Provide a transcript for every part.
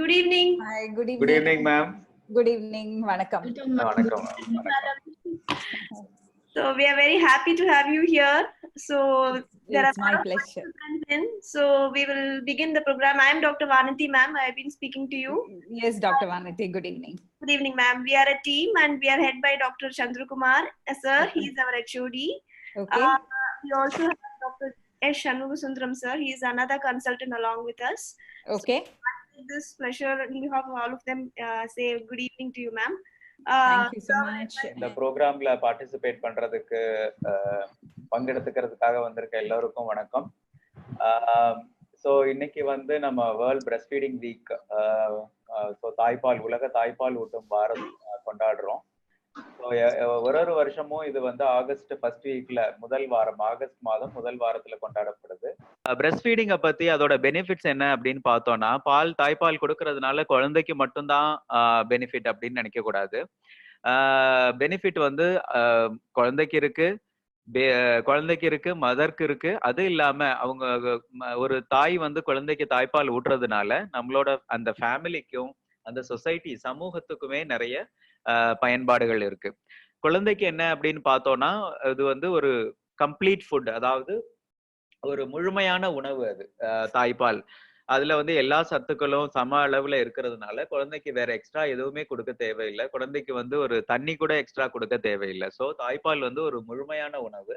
Good evening. Hi, good evening. Good evening, ma'am. Good evening. Vanakkam. Vanakkam. So we are very happy to have you here. So there It's are my a lot of pleasure. participants in. So we will begin the program. I am Dr. Vananthi, ma'am. I have been speaking to you. Yes, Dr. Vananthi. Good evening. Good evening, ma'am. We are a team and we are head by Dr. Chandra Kumar. Sir, Okay. he is our HOD. Okay. We also have Dr. S. Shanmugasundaram, sir. He is another consultant along with us. Okay. So, I take this pleasure on behalf of all of them say good evening to you, ma'am. Thank you so much. இந்த ப்ரோக்ராம்ல participate பண்றதுக்கு பங்கெடுத்துக்கிறதுக்காக வந்திருக்க எல்லாருக்கும் வணக்கம். So இன்னைக்கு வந்து நம்ம world breast feeding week, so தாய்ப்பால் உலக தாய்ப்பால் ஊட்டும் வாரம் கொண்டாடுறோம். ஸோ ஒரு வருஷமும் இது வந்து ஆகஸ்ட் ஃபர்ஸ்ட் வீக்ல முதல் வாரம், ஆகஸ்ட் மாதம் முதல் வாரத்துல கொண்டாடப்படுது. பிரஸ்ட் ஃபீடிங்கை பத்தி அதோட பெனிஃபிட்ஸ் என்ன அப்படின்னு பார்த்தோம்னா, தாய்ப்பால் கொடுக்கறதுனால குழந்தைக்கு மட்டும்தான் பெனிஃபிட் அப்படின்னு நினைக்க கூடாது. பெனிஃபிட் வந்து குழந்தைக்கு இருக்கு, மதருக்கு இருக்கு. அது இல்லாம அவங்க ஒரு தாய் வந்து குழந்தைக்கு தாய்ப்பால் ஊட்டுறதுனால நம்மளோட அந்த ஃபேமிலிக்கும் அந்த சொசைட்டி சமூகத்துக்குமே நிறைய பயன்பாடுகள் இருக்கு. குழந்தைக்கு என்ன அப்படின்னு பார்த்தோம்னா, இது வந்து ஒரு கம்ப்ளீட் ஃபுட், அதாவது ஒரு முழுமையான உணவு. அது தாய்ப்பால் அதுல வந்து எல்லா சத்துக்களும் சம அளவுல இருக்கிறதுனால குழந்தைக்கு வேற எக்ஸ்ட்ரா எதுவுமே கொடுக்க தேவையில்லை. குழந்தைக்கு வந்து ஒரு தண்ணி கூட எக்ஸ்ட்ரா கொடுக்க தேவையில்லை. ஸோ தாய்ப்பால் வந்து ஒரு முழுமையான உணவு.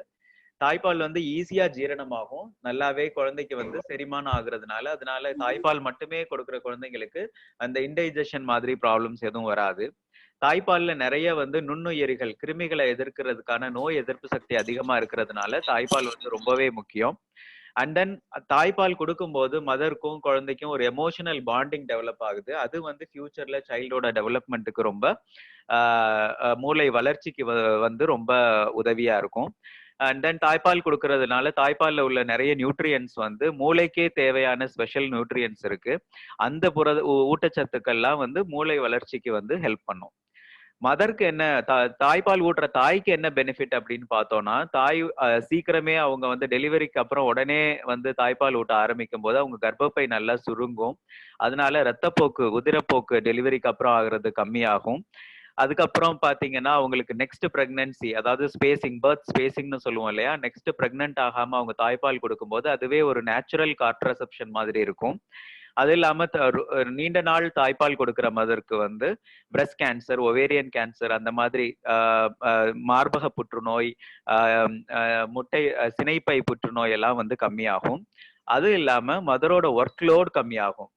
தாய்ப்பால் வந்து ஈஸியா ஜீரணமாகும், நல்லாவே குழந்தைக்கு வந்து செரிமானம் ஆகுறதுனால, அதனால தாய்ப்பால் மட்டுமே கொடுக்குற குழந்தைங்களுக்கு அந்த இன்டைஜஷன் மாதிரி ப்ராப்ளம்ஸ் எதுவும் வராது. தாய்ப்பால்ல நிறைய வந்து நுண்ணுயிரிகள், கிருமிகளை எதிர்க்கிறதுக்கான நோய் எதிர்ப்பு சக்தி அதிகமா இருக்கிறதுனால தாய்ப்பால் வந்து ரொம்பவே முக்கியம். அண்ட் தென் தாய்ப்பால் கொடுக்கும்போது மதருக்கும் குழந்தைக்கும் ஒரு எமோஷனல் பாண்டிங் டெவலப் ஆகுது. அது வந்து ஃபியூச்சர்ல சைல்டோட டெவலப்மெண்ட்டுக்கு ரொம்ப மூளை வளர்ச்சிக்கு வந்து ரொம்ப உதவியா இருக்கும். அண்ட் தென் தாய்ப்பால் கொடுக்கறதுனால தாய்ப்பால்ல உள்ள நிறைய நியூட்ரியன்ஸ் வந்து மூளைக்கே தேவையான ஸ்பெஷல் நியூட்ரியன்ஸ் இருக்கு. அந்த ஊட்டச்சத்துக்கள்லாம் வந்து மூளை வளர்ச்சிக்கு வந்து ஹெல்ப் பண்ணும். மதருக்கு என்ன, தாய்ப்பால் ஊட்டுற தாய்க்கு என்ன பெனிஃபிட் அப்படின்னு பார்த்தோம்னா, தாய் சீக்கிரமே அவங்க வந்து டெலிவரிக்கு அப்புறம் உடனே வந்து தாய்ப்பால் ஊட்ட ஆரம்பிக்கும் போது அவங்க கர்ப்பப்பை நல்லா சுருங்கும். அதனால ரத்தப்போக்கு, உதிரப்போக்கு டெலிவரிக்கு அப்புறம் ஆகுறது கம்மியாகும். அதுக்கப்புறம் பாத்தீங்கன்னா அவங்களுக்கு நெக்ஸ்ட் பிரெக்னன்சி, அதாவது பர்த் ஸ்பேசிங்னு சொல்லுவோம் இல்லையா, நெக்ஸ்ட் பிரெக்னன்ட் ஆகாம அவங்க தாய்ப்பால் கொடுக்கும்போது அதுவே ஒரு நேச்சுரல் கான்ட்ரசெப்ஷன் மாதிரி இருக்கும். அது இல்லாம நீண்ட நாள் தாய்ப்பால் கொடுக்கிற மதருக்கு வந்து பிரஸ்ட் கேன்சர், ஒவேரியன் கேன்சர், அந்த மாதிரி மார்பக புற்றுநோய், சினைப்பை புற்றுநோய் எல்லாம் வந்து கம்மியாகும். அது இல்லாம மதரோட ஒர்க் லோட் கம்மியாகும்.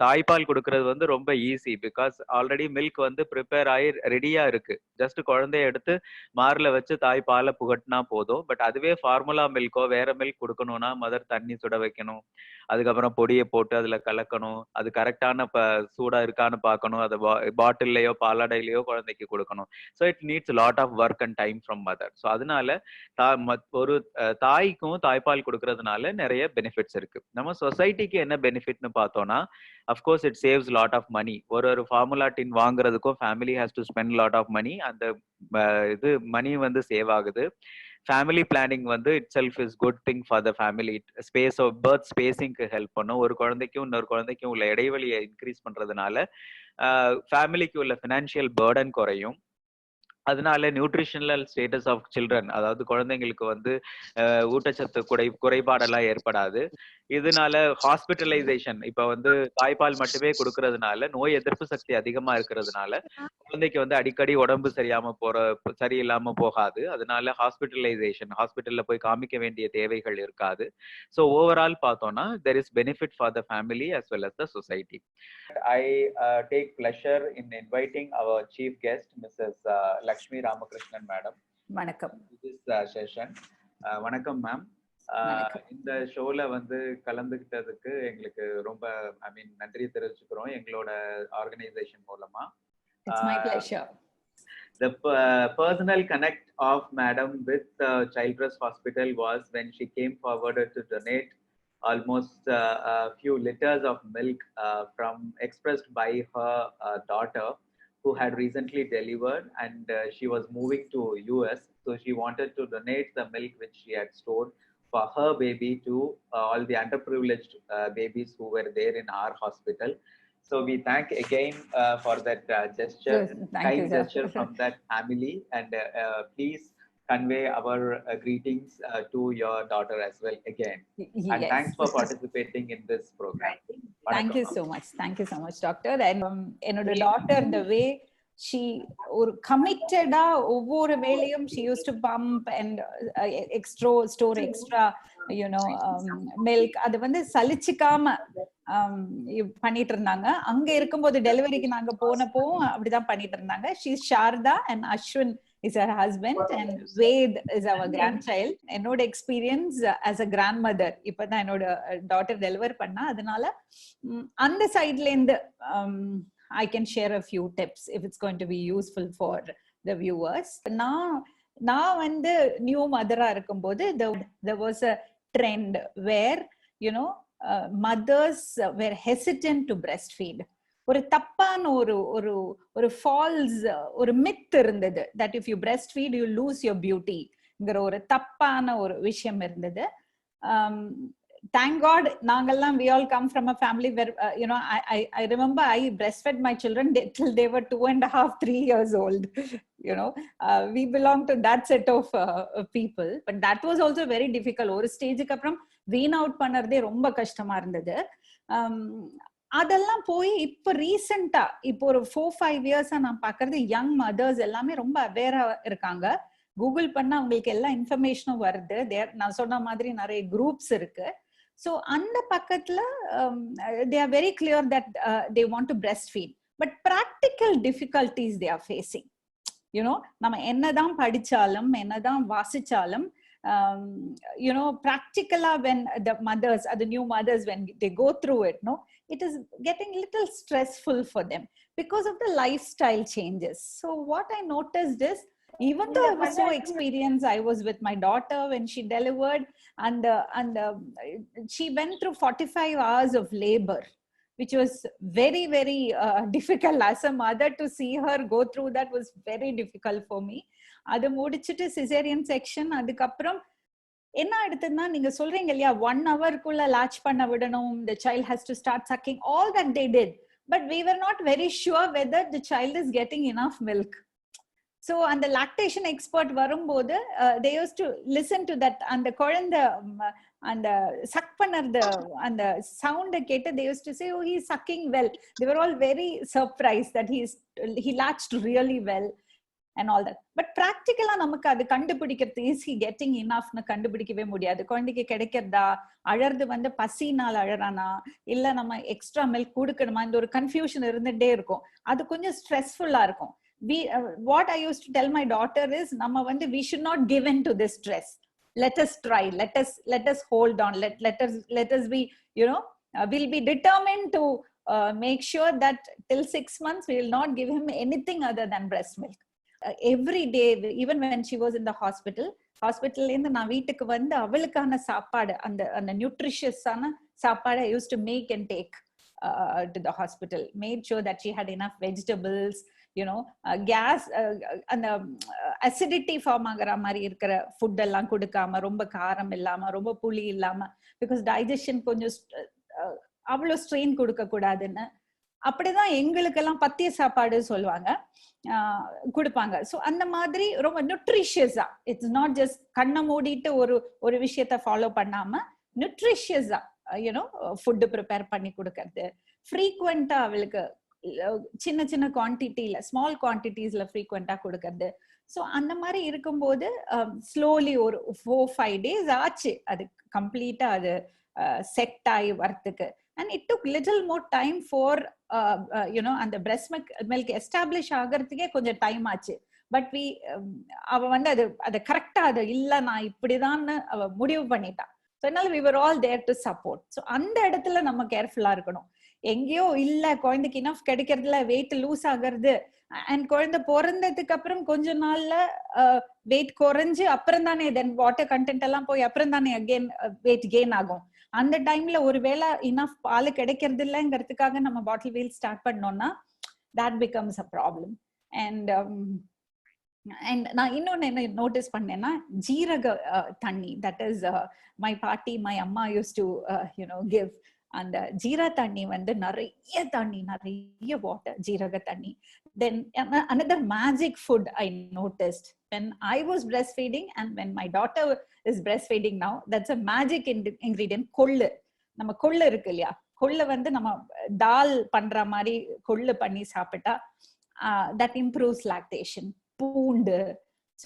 தாய்ப்பால் கொடுக்கறது வந்து ரொம்ப ஈஸி, பிகாஸ் ஆல்ரெடி மில்க் வந்து ப்ரிப்பேர் ஆகி ரெடியா இருக்கு. ஜஸ்ட் குழந்தைய எடுத்து மார்ல வச்சு தாய்ப்பாலை புகட்டினா போதும். பட் அதுவே ஃபார்முலா மில்கோ வேற மில்க் கொடுக்கணும்னா மதர் தண்ணி சுட வைக்கணும், அதுக்கப்புறம் பொடியை போட்டு அதுல கலக்கணும், அது கரெக்டான சூடா இருக்கான்னு பார்க்கணும், அதை பாட்டில்லையோ பாலாடையிலையோ குழந்தைக்கு கொடுக்கணும். So it needs lot of work and time from mother. So அதனால ஒரு தாய்க்கும் தாய்ப்பால் கொடுக்கறதுனால நிறைய பெனிஃபிட்ஸ் இருக்கு. நம்ம சொசைட்டிக்கு என்ன பெனிஃபிட்னு பார்த்தோம்னா, of course it saves lot of money. ஒரு ஃபார்முலா டின் வாங்குறதுக்கும் family has to spend lot of money. அந்த இது மணி வந்து சேவ் ஆகுது. ஃபேமிலி பிளானிங் வந்து itself is good thing for the family. Space of birth ஸ்பேசிங்க்கு ஹெல்ப் பண்ணும். ஒரு குழந்தைக்கும் இன்னொரு குழந்தைக்கும் உள்ள இடைவெளியை இன்க்ரீஸ் பண்றதுனால ஃபேமிலிக்கு உள்ள ஃபினான்ஷியல் பர்டன் குறையும். அதனால நியூட்ரிஷனல் ஸ்டேட்டஸ் ஆஃப் சில்ட்ரன், அதாவது குழந்தைங்களுக்கு வந்து ஊட்டச்சத்து குறைபாடெல்லாம் ஏற்படாது. இதனால ஹாஸ்பிட்டலைசேஷன், இப்ப வந்து தாய்ப்பால் மட்டுமே கொடுக்கறதுனால நோய் எதிர்ப்பு சக்தி அதிகமா இருக்கிறதுனால குழந்தைக்கு வந்து அடிக்கடி உடம்பு சரியில்லாம போகாது. அதனால ஹாஸ்பிட்டல்ல போய் காமிக்க வேண்டிய தேவைகள் இருக்காது. ஸோ ஓவரால் பார்த்தோம்னா there is benefit for the family as well as the society. I take pleasure in inviting our chief guest, Mrs. Lakshmi Ramakrishnan madam. வணக்கம். This session. வணக்கம் மேம். இந்த ஷோல வந்து கலந்துகிட்டதுக்கு எங்களுக்கு ரொம்ப நன்றி தெரிவிச்சுக்கிறோம் எங்களோட ஆர்கனைசேஷன் மூலமா. It's my pleasure. The personal connect of madam with Childress Hospital was when she came forward to donate almost a few liters of milk expressed by her daughter, who had recently delivered, and she was moving to US, so she wanted to donate the milk which she had stored for her baby to all the underprivileged babies who were there in our hospital. So we thank again for that gesture, Thank you, kind sir. gesture from that family, and please convey our greetings to your daughter as well again. And Yes. thanks for participating in this program. Thank you so much. Thank you so much, doctor. And என்னோட daughter, the way she ஒரு committed ஒவ்வொரு வேலையும் she used to pump and store extra milk, அது வந்து சலிச்சுக்காம பண்ணிட்டு இருந்தாங்க. அங்க இருக்கும்போது டெலிவரிக்கு நாங்க போனப்போ அப்படிதான் பண்ணிட்டு இருந்தாங்க. she's Sharda and Ashwin is her husband and Ved is our grandchild. என்னோட எக்ஸ்பீரியன்ஸ் as a grandmother, இப்பதான் என்னோட டாட்டர் டெலிவர் பண்ணா, அதனால அந்த சைட்ல இருந்து I can share a few tips if it's going to be useful for the viewers. நான் வந்து நியூ மதரா இருக்கும்போது there was a trend where mothers were hesitant to breastfeed. ஒரு தப்பான ஒரு ஃபால்ஸ் ஒரு மித் இருந்தது that if you breastfeed you lose your beautyங்கிற ஒரு தப்பான ஒரு விஷயம் இருந்தது. Thank God நாங்கெல்லாம் we all come from a family where I remember I breastfed my children till they were 2.5-3 years old. We belong to that set of people, but that was also very difficult. ஒரு ஸ்டேஜுக்கு அப்புறம் வீன் out பண்ணறதே ரொம்ப கஷ்டமா இருந்தது. அதெல்லாம் போய் இப்ப ரீசெண்டா இப்போ ஒரு 4-5 இயர்ஸா நான் பாக்குறது யங் மதர்ஸ் எல்லாமே ரொம்ப அவேரா இருக்காங்க. கூகுள் பண்ணா உங்களுக்கு எல்லா இன்ஃபர்மேஷனும் வருது. நான் சொன்ன மாதிரி நிறைய குரூப்ஸ் இருக்கு. ஸோ அந்த பக்கத்துல they are very clear that they want to breastfeed, but practical difficulties they are facing. நம்ம என்னதான் படிச்சாலும் என்னதான் வாசிச்சாலும் practically when the mothers, the new mothers, when they go through it, it is getting little stressful for them because of the lifestyle changes. So what I noticed is, even though I was so experienced, I was with my daughter when she delivered, and she went through 45 hours of labor, which was very, very difficult. As a mother, to see her go through that was very difficult for me. அது முடிச்சிட்டு caesarean section, அதுக்கப்புறம் என்ன ஆயிடுதுன்னா, நீங்க சொல்றீங்க இல்லையா 1 hour-க்குள்ள latch பண்ண விடணும், the child has to start sucking, all that they did, but we were not very sure whether the child is getting enough milk. So அந்த lactation expert வரும்போது they used to listen to that, அந்த குழந்தை அந்த suck பண்ணறது அந்த sound கேட்டு they used to say, oh, he is sucking well. They were all very surprised that he latched really well and all that. But practically நமக்கு அது கண்டுபிடிக்கிறது, is he getting enough னு கண்டுபிடிக்கவே முடியாது. குழந்தைக்கு கிடைக்கிறதா, அழறது வந்து பசினால அழறானா இல்ல நம்ம எக்ஸ்ட்ரா மில்க் கொடுக்கணுமா, இந்த ஒரு கன்ஃபியூஷன் இருந்துட்டே இருக்கும். அது கொஞ்சம் ஸ்ட்ரெஸ்ஃபுல்லா இருக்கும். What I used to tell my daughter is, நம்ம வந்து we should not give in to this stress. Let us try, let us hold on, let us be, we'll be determined to make sure that till 6 months we will not give him anything other than breast milk. Every day, even when she was in the hospital இருந்து நான் வீட்டுக்கு வந்து அவளுக்கான சாப்பாடு, அந்த நியூட்ரிஷியஸான சாப்பாடு I used to make and take to the hospital, made sure that she had enough vegetables, gas அந்த acidity form ஆகிற மாதிரி இருக்கிற ஃபுட் எல்லாம் கொடுக்காம, ரொம்ப காரம் இல்லாம, ரொம்ப புளி இல்லாம, பிகாஸ் டைஜஷன் கொஞ்சம் அவ்வளவு ஸ்ட்ரெயின் கொடுக்க கூடாதுன்னு. அப்படிதான் எங்களுக்கெல்லாம் பத்திய சாப்பாடு சொல்லுவாங்க, கொடுப்பாங்க. ஸோ அந்த மாதிரி ரொம்ப நியூட்ரிஷியஸா, இட்ஸ் நாட் ஜஸ்ட் கண்ணை மூடிட்டு ஒரு விஷயத்த ஃபாலோ பண்ணாம நியூட்ரிஷியஸா ஃபுட்டு ப்ரிப்பேர் பண்ணி கொடுக்கறது, ஃப்ரீக்வெண்டா அவளுக்கு சின்ன சின்ன குவான்டிட்டியில, ஸ்மால் குவான்டிட்டிஸ்ல ஃப்ரீக்வெண்டா கொடுக்கறது. ஸோ அந்த மாதிரி இருக்கும்போது ஸ்லோலி ஒரு 4-5 days ஆச்சு அது கம்ப்ளீட்டா அது செட் ஆகி வரத்துக்கு. And it took little more time for அந்த breast milk establish ஆகிறதுக்கே கொஞ்சம் டைம் ஆச்சு. பட் அவ வந்து அது கரெக்டா அது இல்ல, நான் இப்படிதான் அவ முடிவு பண்ணிட்டா. ஸோ அதனால we were all there to support. So அந்த இடத்துல நம்ம கேர்ஃபுல்லா இருக்கணும். எங்கேயோ இல்ல குழந்தைக்கு இனஃப் கிடைக்கிறதுல வெயிட் லூஸ் ஆகிறது, அண்ட் குழந்தை பிறந்ததுக்கு அப்புறம் கொஞ்ச நாள்ல வெயிட் குறைஞ்சு அப்புறம் தானே தென் வாட்டர் கண்டென்ட் எல்லாம் போய் அப்புறம் தானே அகெயின் வெயிட் கெயின் ஆகும். அந்த டைம்ல ஒருவேளை இனஃப் பால் கிடைக்கிறது இல்லைங்கிறதுக்காக நம்ம பாட்டில் வீல் ஸ்டார்ட் பண்ணோம்னா that becomes a problem. And நான் இன்னொன்னு என்ன நோட்டீஸ் பண்ணேன்னா, ஜீரக தண்ணி, that is my பாட்டி, my அம்மா used to give. அந்த ஜீரா தண்ணி வந்து நிறைய வாட்டர், ஜீரக தண்ணி. Then another magic food I noticed when I was breastfeeding and when my daughter is breastfeeding now, that's a magic ingredient, கொள்ளு. நம்ம கொள்ளு இருக்கு இல்லையா, கொள்ளு வந்து நம்ம தால் பண்ற மாதிரி கொள்ளு பண்ணி சாப்பிட்டா that improves lactation. பூண்டு.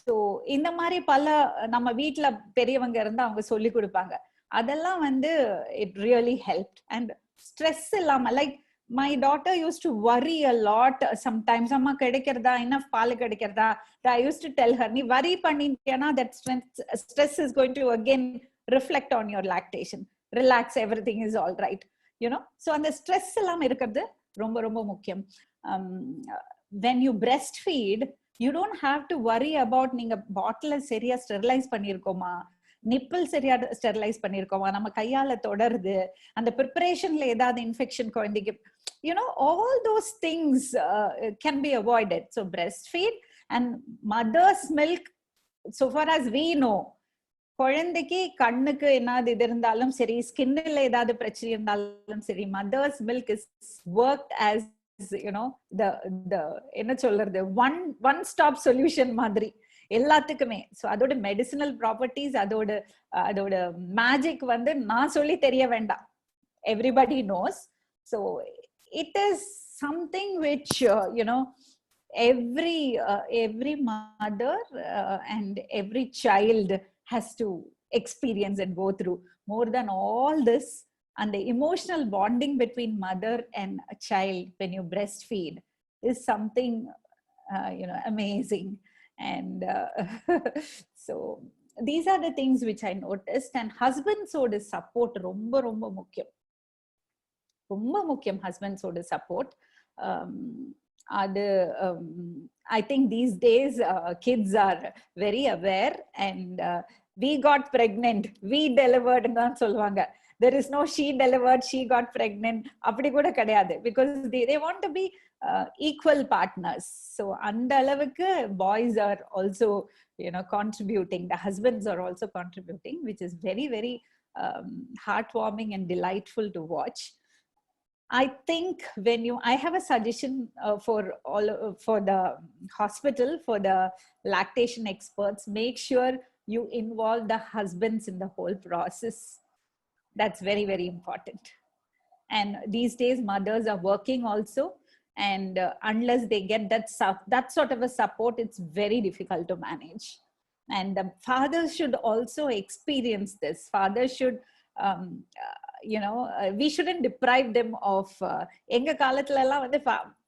ஸோ இந்த மாதிரி பல நம்ம வீட்டுல பெரியவங்க இருந்தா அவங்க சொல்லி கொடுப்பாங்க. அதெல்லாம் வந்து it really helped. And stress இல்லாம, like my daughter used to worry a lot sometimes, அம்மா கிடைக்கிறதா, enough பால் கிடைக்கிறதா. I used to tell her, நீ worry பண்ணிட்டேனா that stress is going to again reflect on your lactation. Relax, everything is all right, you know. So அந்த stress இல்லாம இருக்கிறது ரொம்ப ரொம்ப முக்கியம். When you breastfeed, you don't have to worry about நீங்க பாட்டில சரியா ஸ்டெரிலைஸ் பண்ணிருக்கோமா, நிப்பிள் சரியா ஸ்டெரிலைஸ் பண்ணிருக்கோமா, நம்ம கையால தொடருது, அந்த ப்ரிப்பரேஷன்ல ஏதாவது இன்ஃபெக்ஷன் குழந்தைக்கு, you know, all those things can be avoided. So breastfeed and mother's milk, so far as we know, குழந்தைக்கு கண்ணுக்கு என்னது இது இருந்தாலும் சரி, ஸ்கின்ல ஏதாவது பிரச்சனை இருந்தாலும் சரி, mother's milk is worked as, you know, the என்ன சொல்றது, one stop solution மாதிரி எல்லாத்துக்குமே. ஸோ அதோட மெடிசினல் ப்ராப்பர்ட்டிஸ், அதோட மேஜிக் வந்து நான் சொல்லி தெரிய வேண்டாம், everybody knows. So it is something which you know, every mother and every child has to experience and go through. More than all this, and the emotional bonding between mother and a child when you breastfeed is something you know, amazing. And so these are the things which I noticed. And husbands oda support romba romba mukkiyam husbands oda support. I think these days kids are very aware, and we got pregnant, we delivered nu solvanga. There is no she delivered, she got pregnant, அப்படி கூட கிடையாது. Because they want to be equal partners. So அந்த அளவுக்கு boys are also, you know, contributing, the husbands are also contributing, which is very very heartwarming and delightful to watch. I think when I have a suggestion for the hospital, for the lactation experts, make sure you involve the husbands in the whole process. That's very very important. And these days mothers are working also, and unless they get that sort of a support, it's very difficult to manage. And the fathers should also experience this. Fathers should you know, we shouldn't deprive them of எங்க காலத்துல எல்லாம் வந்து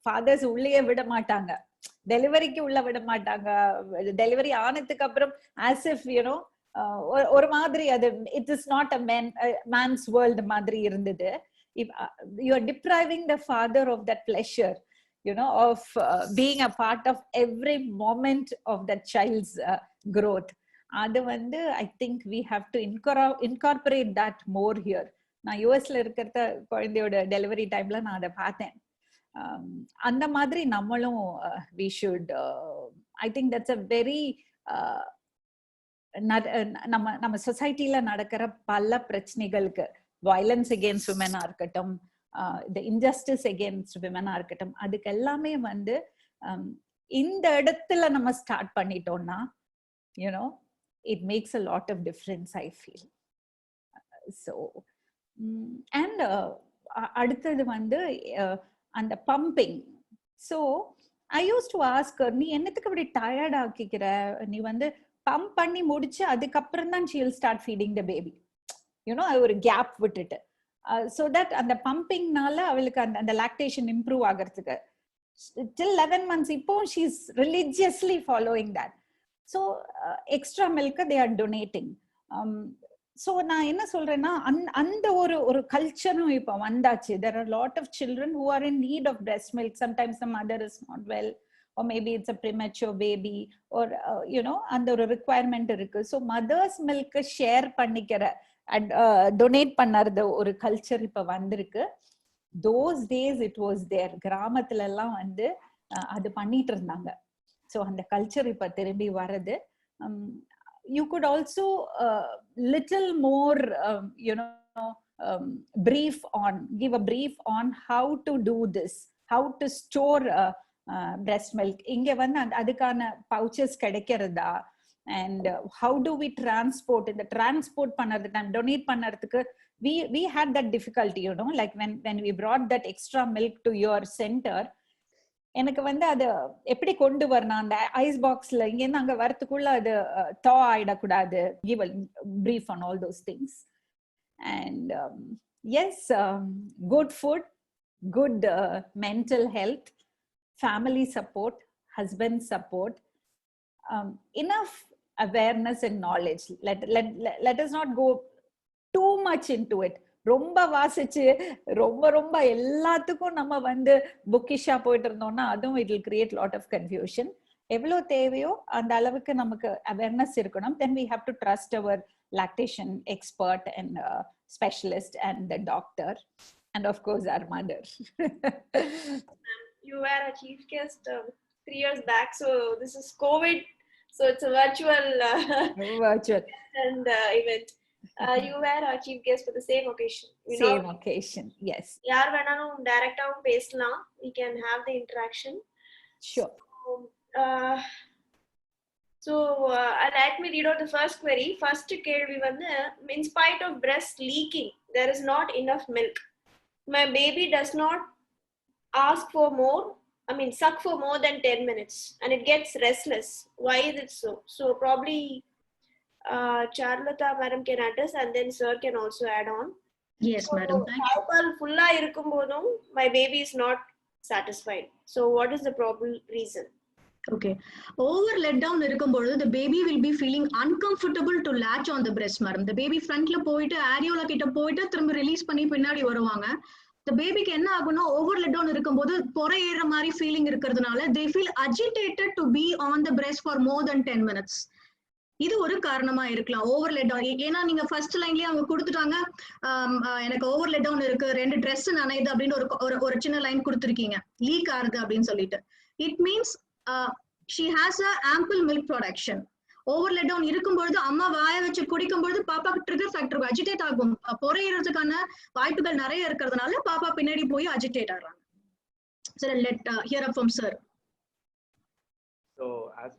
fathers உள்ளே விட மாட்டாங்க, டெலிவரிக்கு உள்ள விட மாட்டாங்க. டெலிவரி ஆனதுக்கு அப்புறம் as if, you know, ஒரு மாதிரி அது it is not a man's world மாதிரி இருந்தது. If you are depriving the father of that pleasure, you know, of being a part of every moment of that child's growth, அது வந்து I think we have to incorporate that more here. நான் யூஎஸ்ல இருக்கிற குழந்தையோட delivery டைம்ல நான் அதை பார்த்தேன். அந்த மாதிரி நம்மளும் we should I think that's a very நம்ம சொசைட்டில நடக்கிற பல பிரச்சனைகளுக்கு, violence against women ஆ இருக்கட்டும், the injustice against women ஆ இருக்கட்டும், அதுக்கு எல்லாமே வந்து இந்த இடத்துல நம்ம ஸ்டார்ட் பண்ணிட்டோம்னா, you know, it makes a lot of difference, I feel. So and அடுத்தது வந்து அந்த pumping. So I used to ask her, நீ என்னத்துக்கு இப்படி டயர்ட் ஆக்கிக்கிற, நீ வந்து பம்ப் பண்ணி முடிச்சு அதுக்கப்புறம் தான் she will start feeding the baby, you know, ஒரு கேப் விட்டுட்டு, so that அந்த பம்பிங்னால அவளுக்கு அந்த லாக்டேஷன் இம்ப்ரூவ் ஆகிறதுக்கு till 11 months இப்போ she is religiously following that. So extra milk they are donating. So நான் என்ன சொல்றேன்னா, அந்த ஒரு கல்ச்சரும் இப்போ வந்தாச்சு. There are a lot of children who are in need of breast milk. Sometimes the mother is not well, or maybe it's a premature baby, or you know, அந்த ஒரு requirement இருக்கு. So mother's milk ஷேர் பண்ணிக்கிற donate பண்ணறது ஒரு culture இப்ப வந்திருக்கு. Those days it was there. கிராமத்துல எல்லாம் வந்து அது பண்ணிட்டு இருந்தாங்க. So அந்த கல்ச்சர் இப்ப திரும்பி வருது. You could also little more you know, give a brief on how to do this, how to store breast milk. இங்க வந்து அதுக்கான pouches கிடைக்கிறதா, and how do we transport, இந்த transport பண்றது time donate பண்றதுக்கு we had that difficulty, you know, like when we brought that extra milk to your center, எனக்கு வந்து அது எப்படி கொண்டு வரணும் அந்த ஐஸ் பாக்ஸ்ல இங்க இருந்து அங்க வரதுக்குள்ள அது thaw ஆயிடக்கூடாது. Give a brief on all those things. And yes, good food, good mental health, family support, husband support, enough awareness and knowledge. Let us not go too much into it. ரொம்ப வாசிச்சு ரொம்ப எல்லாத்துக்கும் நம்ம வந்து புக்கிஷா போயிட்டு இருந்தோம்னா அதுவும் it will create lot of confusion. எவ்வளவு தேவையோ அந்த அளவுக்கு நமக்கு awareness இருக்கணும். Then we have to trust our lactation expert and specialist and the doctor, and of course our mother. You were a chief guest 3 years back, so this is COVID, so it's a virtual and event. You were a chief guest for the same occasion. Same occasion, yes. யார் வேணாலும் டைரக்டாவும் பேசலாம். We can have the interaction. Sure. So let me read out the first query. First கேள்வி வந்து, in spite of breast leaking, there is not enough milk. My baby does not ask for more, suck for more than 10 minutes and it gets restless. Why is it so? So probably Charulata madam can address, and then sir can also add on. Yes, so, madam. Thank you. Taipal fulla irukumbodum my baby is not satisfied. So what is the probable reason? Okay, over let down irukumbodhu the baby will be feeling uncomfortable to latch on the breast, madam. The baby front la poitu areola kitta poitu thirumba release panni pinnadi varuvanga. The baby ku enna aguna over let down irukumbodhu pora ஏற மாதிரி feeling இருக்கிறதுனால they feel agitated to be on the breast for more than 10 minutes. இது ஒரு காரணமா இருக்கலாம் over let down. ஏன்னா நீங்க first லைன்லயே அவங்க கொடுத்துட்டாங்க, எனக்கு ஓவர் லெட் டவுன் இருக்கு, 2 ட்ரெஸ் நனையுது அப்படின்னு ஒரு சின்ன லைன் கொடுத்துருக்கீங்க, லீக் ஆகுது அப்படின்னு சொல்லிட்டு. It means she has a ample milk production. Over let down இருக்கும்பொழுது அம்மா வாய வச்சு குடிக்கும் பொழுது பாப்பாக்கு ட்ரிகர் ஃபேக்டர் அஜிடேட் ஆகும், பொறையிறதுக்கான வாய்ப்புகள் நிறைய இருக்கிறதுனால பாப்பா பின்னாடி போய் அஜிடேட் ஆகுறாங்க. சரி, let here up from sir. So as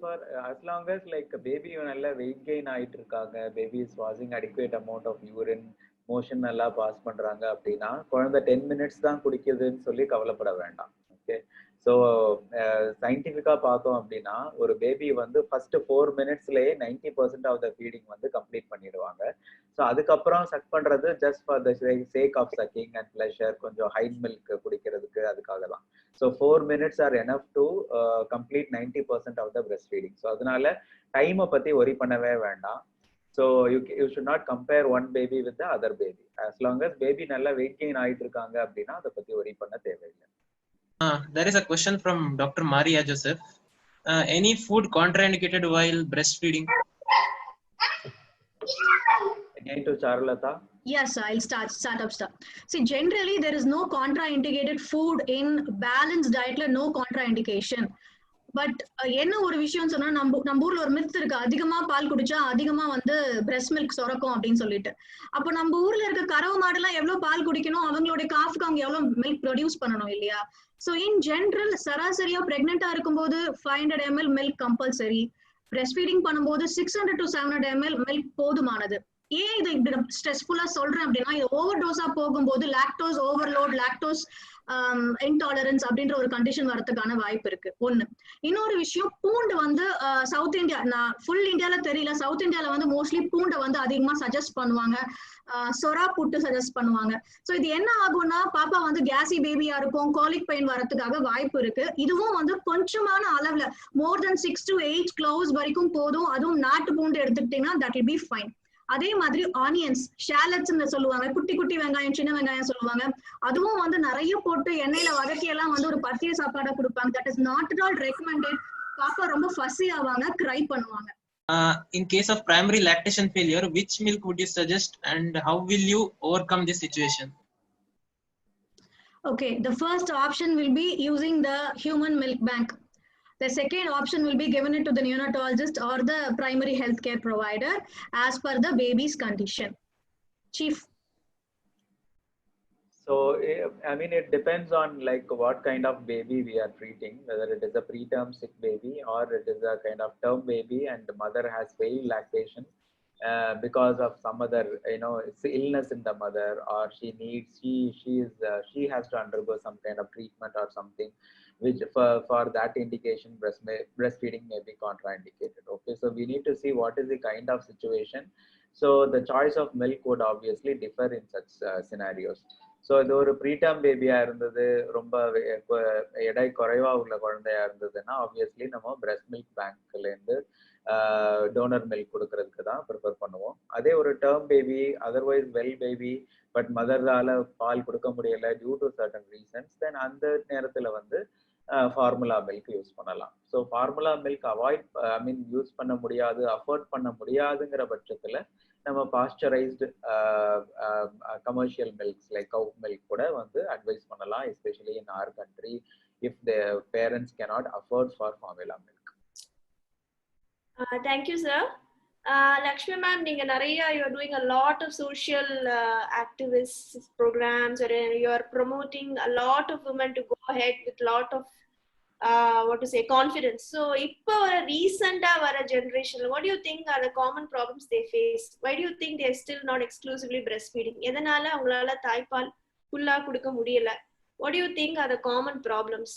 long as like baby நல்ல weight gain ஆயிட்டு இருக்காங்க, baby is passing adequate amount of urine, motion நல்லா பாஸ் பண்றாங்க அப்படின்னா குழந்தை 10 minutes தான் குடிக்குதுன்னு சொல்லி கவலைப்பட வேண்டாம். ஓகே, ஸோ சயின்டிஃபிக்கா பார்த்தோம் அப்படின்னா ஒரு பேபி வந்து ஃபர்ஸ்ட் 4 minutesலயே 90% ஆஃப் த ஃபீடிங் வந்து கம்ப்ளீட் பண்ணிடுவாங்க. ஸோ அதுக்கப்புறம் சக் பண்றது just for the sake of sucking and pleasure, கொஞ்சம் ஹைட் மில்க் குடிக்கிறதுக்கு, அதுக்காக தான். So 4 minutes are enough to complete 90% of the breast feeding. So அதனால டைமை பத்தி ஒரி பண்ணவே வேண்டாம். So you should not compare one baby with the other baby. As long as baby நல்லா வெயிட் கெயின் ஆயிட்டு இருக்காங்க அப்படின்னா அதை பத்தி ஒரி பண்ண தேவையில்லை. There is a question from Dr. Maria Joseph. Any food contraindicated while breastfeeding? Again to Charulata. Yes, I'll start. See, generally there is no contraindicated food in balanced diet. No contraindication. But என்ன ஒரு விஷயம் சொன்னா, நம்ம ஊர்ல ஒரு myth இருக்கு, அதிகமா பால் குடிச்சா அதிகமா வந்து பிரெஸ்ட் மில்க் சுரக்கும் அப்படின்னு சொல்லிட்டு. அப்போ நம்ம ஊர்ல இருக்க கறவை மாடுலாம் எவ்வளவு பால் குடிக்கணும், அவங்களுடைய காஃப்க்கு அவங்க எவ்வளவு மில்க் ப்ரொடியூஸ் பண்ணணும் இல்லையா? ஸோ இன் ஜென்ரல் சராசரியா பிரெக்னெண்டா இருக்கும்போது 500 ml milk compulsory. Breast feeding பண்ணும்போது 600 to 700 ml மில்க் போதுமானது. ஏன் இது இப்படி ஸ்ட்ரெஸ்ஃபுல்லா சொல்றேன் அப்படின்னா, இது ஓவர் டோஸா போகும்போது லாக்டோஸ் ஓவர்லோட், லாக்டோஸ் இன்டாலரன்ஸ் அப்படின்ற ஒரு கண்டிஷன் வரதுக்கான வாய்ப்பு இருக்கு. ஒண்ணு. இன்னொரு விஷயம், பூண்டு வந்து சவுத் இந்தியா, நான் ஃபுல் இந்தியால தெரியல, சவுத் இந்தியால வந்து மோஸ்ட்லி பூண்டை வந்து அதிகமா சஜஸ்ட் பண்ணுவாங்க, சொரா புட்டு சஜஸ்ட் பண்ணுவாங்க. ஸோ இது என்ன ஆகும்னா, பாப்பா வந்து கேசி பேபியா இருக்கும், காலிக் பெயின் வரதுக்காக வாய்ப்பு இருக்கு. இதுவும் வந்து கொஞ்சமான அளவுல மோர் தென் 6 to 8 cloves வரைக்கும் போதும். அதுவும் நாட்டு பூண்டு எடுத்துக்கிட்டீங்கன்னா that will be fine. அதே மாதிரி ஆனியன்ஸ், ஷாலட்ஸ் சொல்லுவாங்க, குட்டி குட்டி வெங்காயம், சின்ன வெங்காயம் சொல்லுவாங்க, அதுவும் வந்து நிறைய போட்டு எண்ணெயில வதக்கி எல்லாம் வந்து ஒரு பத்திய சாப்பாடா கொடுப்பாங்க. That is not at all recommended. பாப்பா ரொம்ப ஃபஸி ஆவாங்க, கிரை பண்ணுவாங்க. In case of primary lactation failure, which milk would you suggest and how will you overcome this situation? Okay, the first option will be using the human milk bank. The second option will be given it to the neonatologist or the primary healthcare provider as per the baby's condition. Chief. So, I mean, it depends on like what kind of baby we are treating, whether it is a preterm sick baby or it is a kind of term baby and the mother has failed lactation because of some other, it's illness in the mother, or she has to undergo some kind of treatment or something, which for that indication breastfeeding may be contraindicated. Okay, so we need to see what is the kind of situation. So the choice of milk would obviously differ in such scenarios. So இது ஒரு preterm பேபியா இருந்தது, ரொம்ப எடை குறைவா உள்ள குழந்தையா இருந்ததுன்னா obviously நம்ம பிரெஸ்ட் மில்க் பேங்க்லேருந்து டோனர் மில்க் கொடுக்கறதுக்கு தான் ப்ரிஃபர் பண்ணுவோம். அதே ஒரு term baby, otherwise well baby, but மதரால பால் கொடுக்க முடியல due to certain reasons, then அந்த நேரத்தில் வந்து ஃபார்முலா மில்க் யூஸ் பண்ணலாம். ஸோ ஃபார்முலா மில்க் யூஸ் பண்ண முடியாது, அஃபோர்ட் பண்ண முடியாதுங்கிற பட்சத்தில் நம்ம pasteurised commercial milks like cow milk கூட வந்து அட்வைஸ் பண்ணலாம், especially in our country if the parents cannot afford for formula milk. Thank you sir. Lakshmi ma'am, நீங்க நிறைய you are doing a lot of social activist programs, or you are promoting a lot of women to go ahead with lot of what to say confidence. So இப்போ recent vara generation, what do you think are the common problems they face? Why do you think they are still not exclusively breastfeeding? எதனால அவங்களால தாய்ப்பால் ஃபுல்லா கொடுக்க முடியல? What do you think are the common problems?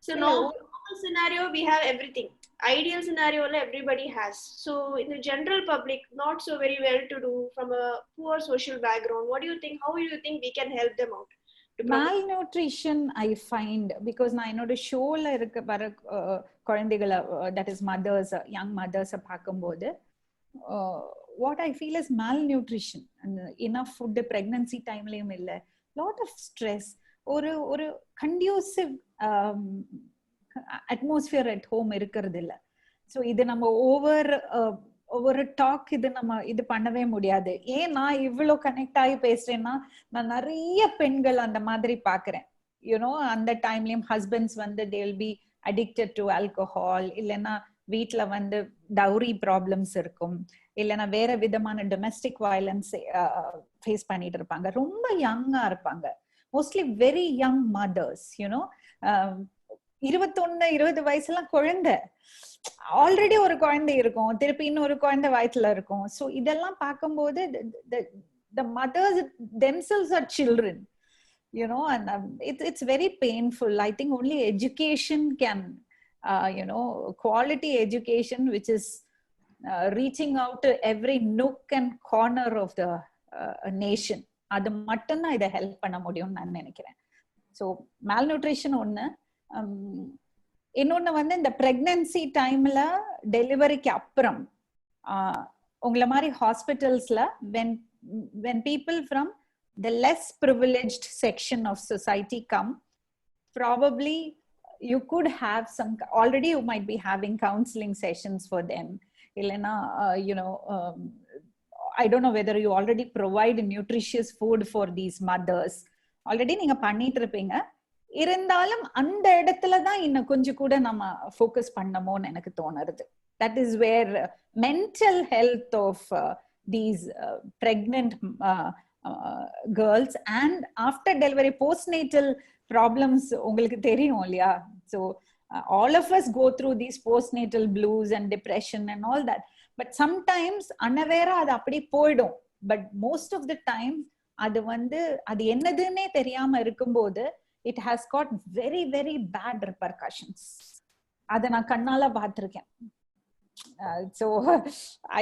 So normal scenario we have everything, ideal scenario everybody has. So in the general public, not so very well to do, from a poor social background, what do you think, how do you think we can help them out? Malnutrition I find, because நான் என்னோட ஷோல இருக்க வர குழந்தைகளை, that is mothers, young mothers பார்க்கும்போது what I feel is malnutrition, enough food pregnancy timeலயும் இல்ல, lot of stress, ஒரு conducive atmosphere at home இருக்கிறது இல்ல. ஸோ இது நம்ம ஒவ்வொரு டாக் இது நம்ம இது பண்ணவே முடியாது. ஏன் நான் இவ்வளோ கனெக்ட் ஆகி பேசுறேன்னா, நான் நிறைய பெண்கள் அந்த மாதிரி பாக்குறேன். யூனோ அந்த டைம்லயும் ஹஸ்பண்ட்ஸ் வந்து they will be addicted to alcohol, இல்லைன்னா வீட்டுல வந்து டவுரி ப்ராப்ளம்ஸ் இருக்கும், இல்லைன்னா வேற விதமான டொமெஸ்டிக் வயலன்ஸ் ஃபேஸ் பண்ணிட்டு இருப்பாங்க. ரொம்ப யங்கா இருப்பாங்க, mostly very young mothers. You know 21-20 வயசுலாம் குழந்தை, ஆல்ரெடி ஒரு குழந்தை இருக்கும், திருப்பி இன்னொரு குழந்தை வயிற்றுல இருக்கும். ஸோ இதெல்லாம் பார்க்கும்போது the mothers themselves are children, you know, and it's very painful. I think only education can, quality education which is reaching out to every nook and corner of the nation, அது மட்டும்தான் இதை help பண்ண முடியும்னு நான் நினைக்கிறேன். So malnutrition ஒண்ணு. இன்னொன்னு வந்து இந்த பிரெக்னன்சி டைம்ல டெலிவரிக்கு அப்புறம் உங்களை மாதிரி ஹாஸ்பிட்டல்ஸ்ல when people from the less privileged section of society come, probably you could have some, already you might be having counseling sessions for them. Ilena, I don't know whether you already provide nutritious food for these mothers. Already நீங்க பண்ணிட்டு இருப்பீங்க, இருந்தாலும் அந்த இடத்துல தான் இன்னும் கொஞ்சம் கூட நம்ம ஃபோக்கஸ் பண்ணமோன்னு எனக்கு தோணுறது. That is where mental health of these pregnant girls and after delivery postnatal problems உங்களுக்கு தெரியும் இல்லையா? So all of us go through these postnatal blues and depression and all that, but sometimes unaware அது அப்படி போயிடும். But most of the time அது வந்து அது என்னதுன்னே தெரியாம இருக்கும்போது it has got very very bad repercussions. அதை நான் கண்ணால பார்த்திருக்கேன். So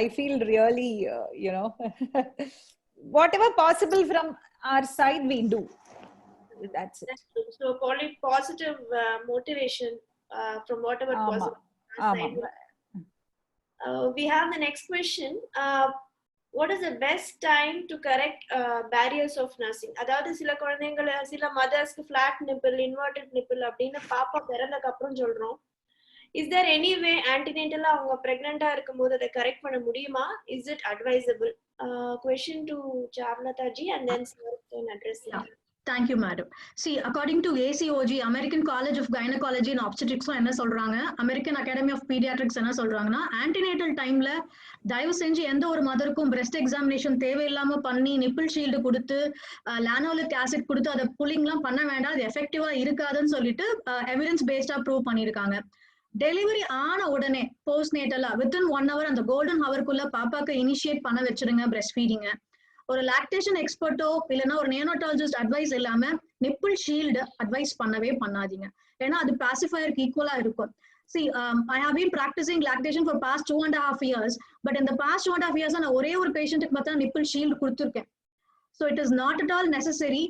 I feel really whatever possible from our side we do. That's it. So call it positive motivation from whatever possible. We have the next question. What is the best time to correct barriers of nursing? அதாவது சில குழந்தைங்களை, சில மதர்ஸ்க்கு flat nibble, inverted nibble அப்படின்னு பாப்பா பிறந்ததுக்கு அப்புறம் சொல்றோம். Is there any வே ஆன்டினேட்டலா அவங்க பிரெக்னெண்டா இருக்கும்போது அதை கரெக்ட் பண்ண முடியுமா? Is it advisable? Question to Charulata ji and then sir can address it. Thank you, madam. See, according to ACOG, American College of Gynecology and Obstetrics, என்ன சொல்றாங்க, American Academy of Pediatrics என்ன சொல்றாங்கன்னா, antenatal timeல தயவு செஞ்சு எந்த ஒரு மதருக்கும் breast examination தேவையில்லாம பண்ணி nipple shield கொடுத்து lanolic acid கொடுத்து அதை புல்லிங்லாம் பண்ண வேண்டாம், அது எஃபெக்டிவா இருக்காதுன்னு சொல்லிட்டு எவிடன்ஸ் பேஸ்டா ப்ரூவ் பண்ணிருக்காங்க. டெலிவரி ஆன உடனே போஸ்ட் நேட்டலா வித்தின் 1 hour அந்த கோல்டன் ஹவருக்குள்ள பாப்பாக்கு இனிஷியேட் பண்ண வச்சிருங்க பிரெஸ்ட் ஃபீடிங்க. ஒரு லாக்டேஷன் எக்ஸ்பர்ட்டோ இல்லைன்னா ஒரு நியோனட்டாலஜிஸ்ட் அட்வைஸ் இல்லாம நிப்பிள் ஷீல்டு அட்வைஸ் பண்ணவே பண்ணாதீங்க. ஏன்னா அது பாசிஃபயருக்கு ஈக்குவலா இருக்கும். See, I have been practicing lactation for past 2.5 years, but in the past 2.5 years நான் ஒரே ஒரு பேஷண்ட்டுக்கு பார்த்தா நிப்பிள் ஷீல்டு கொடுத்துருக்கேன். So it is not at all necessary.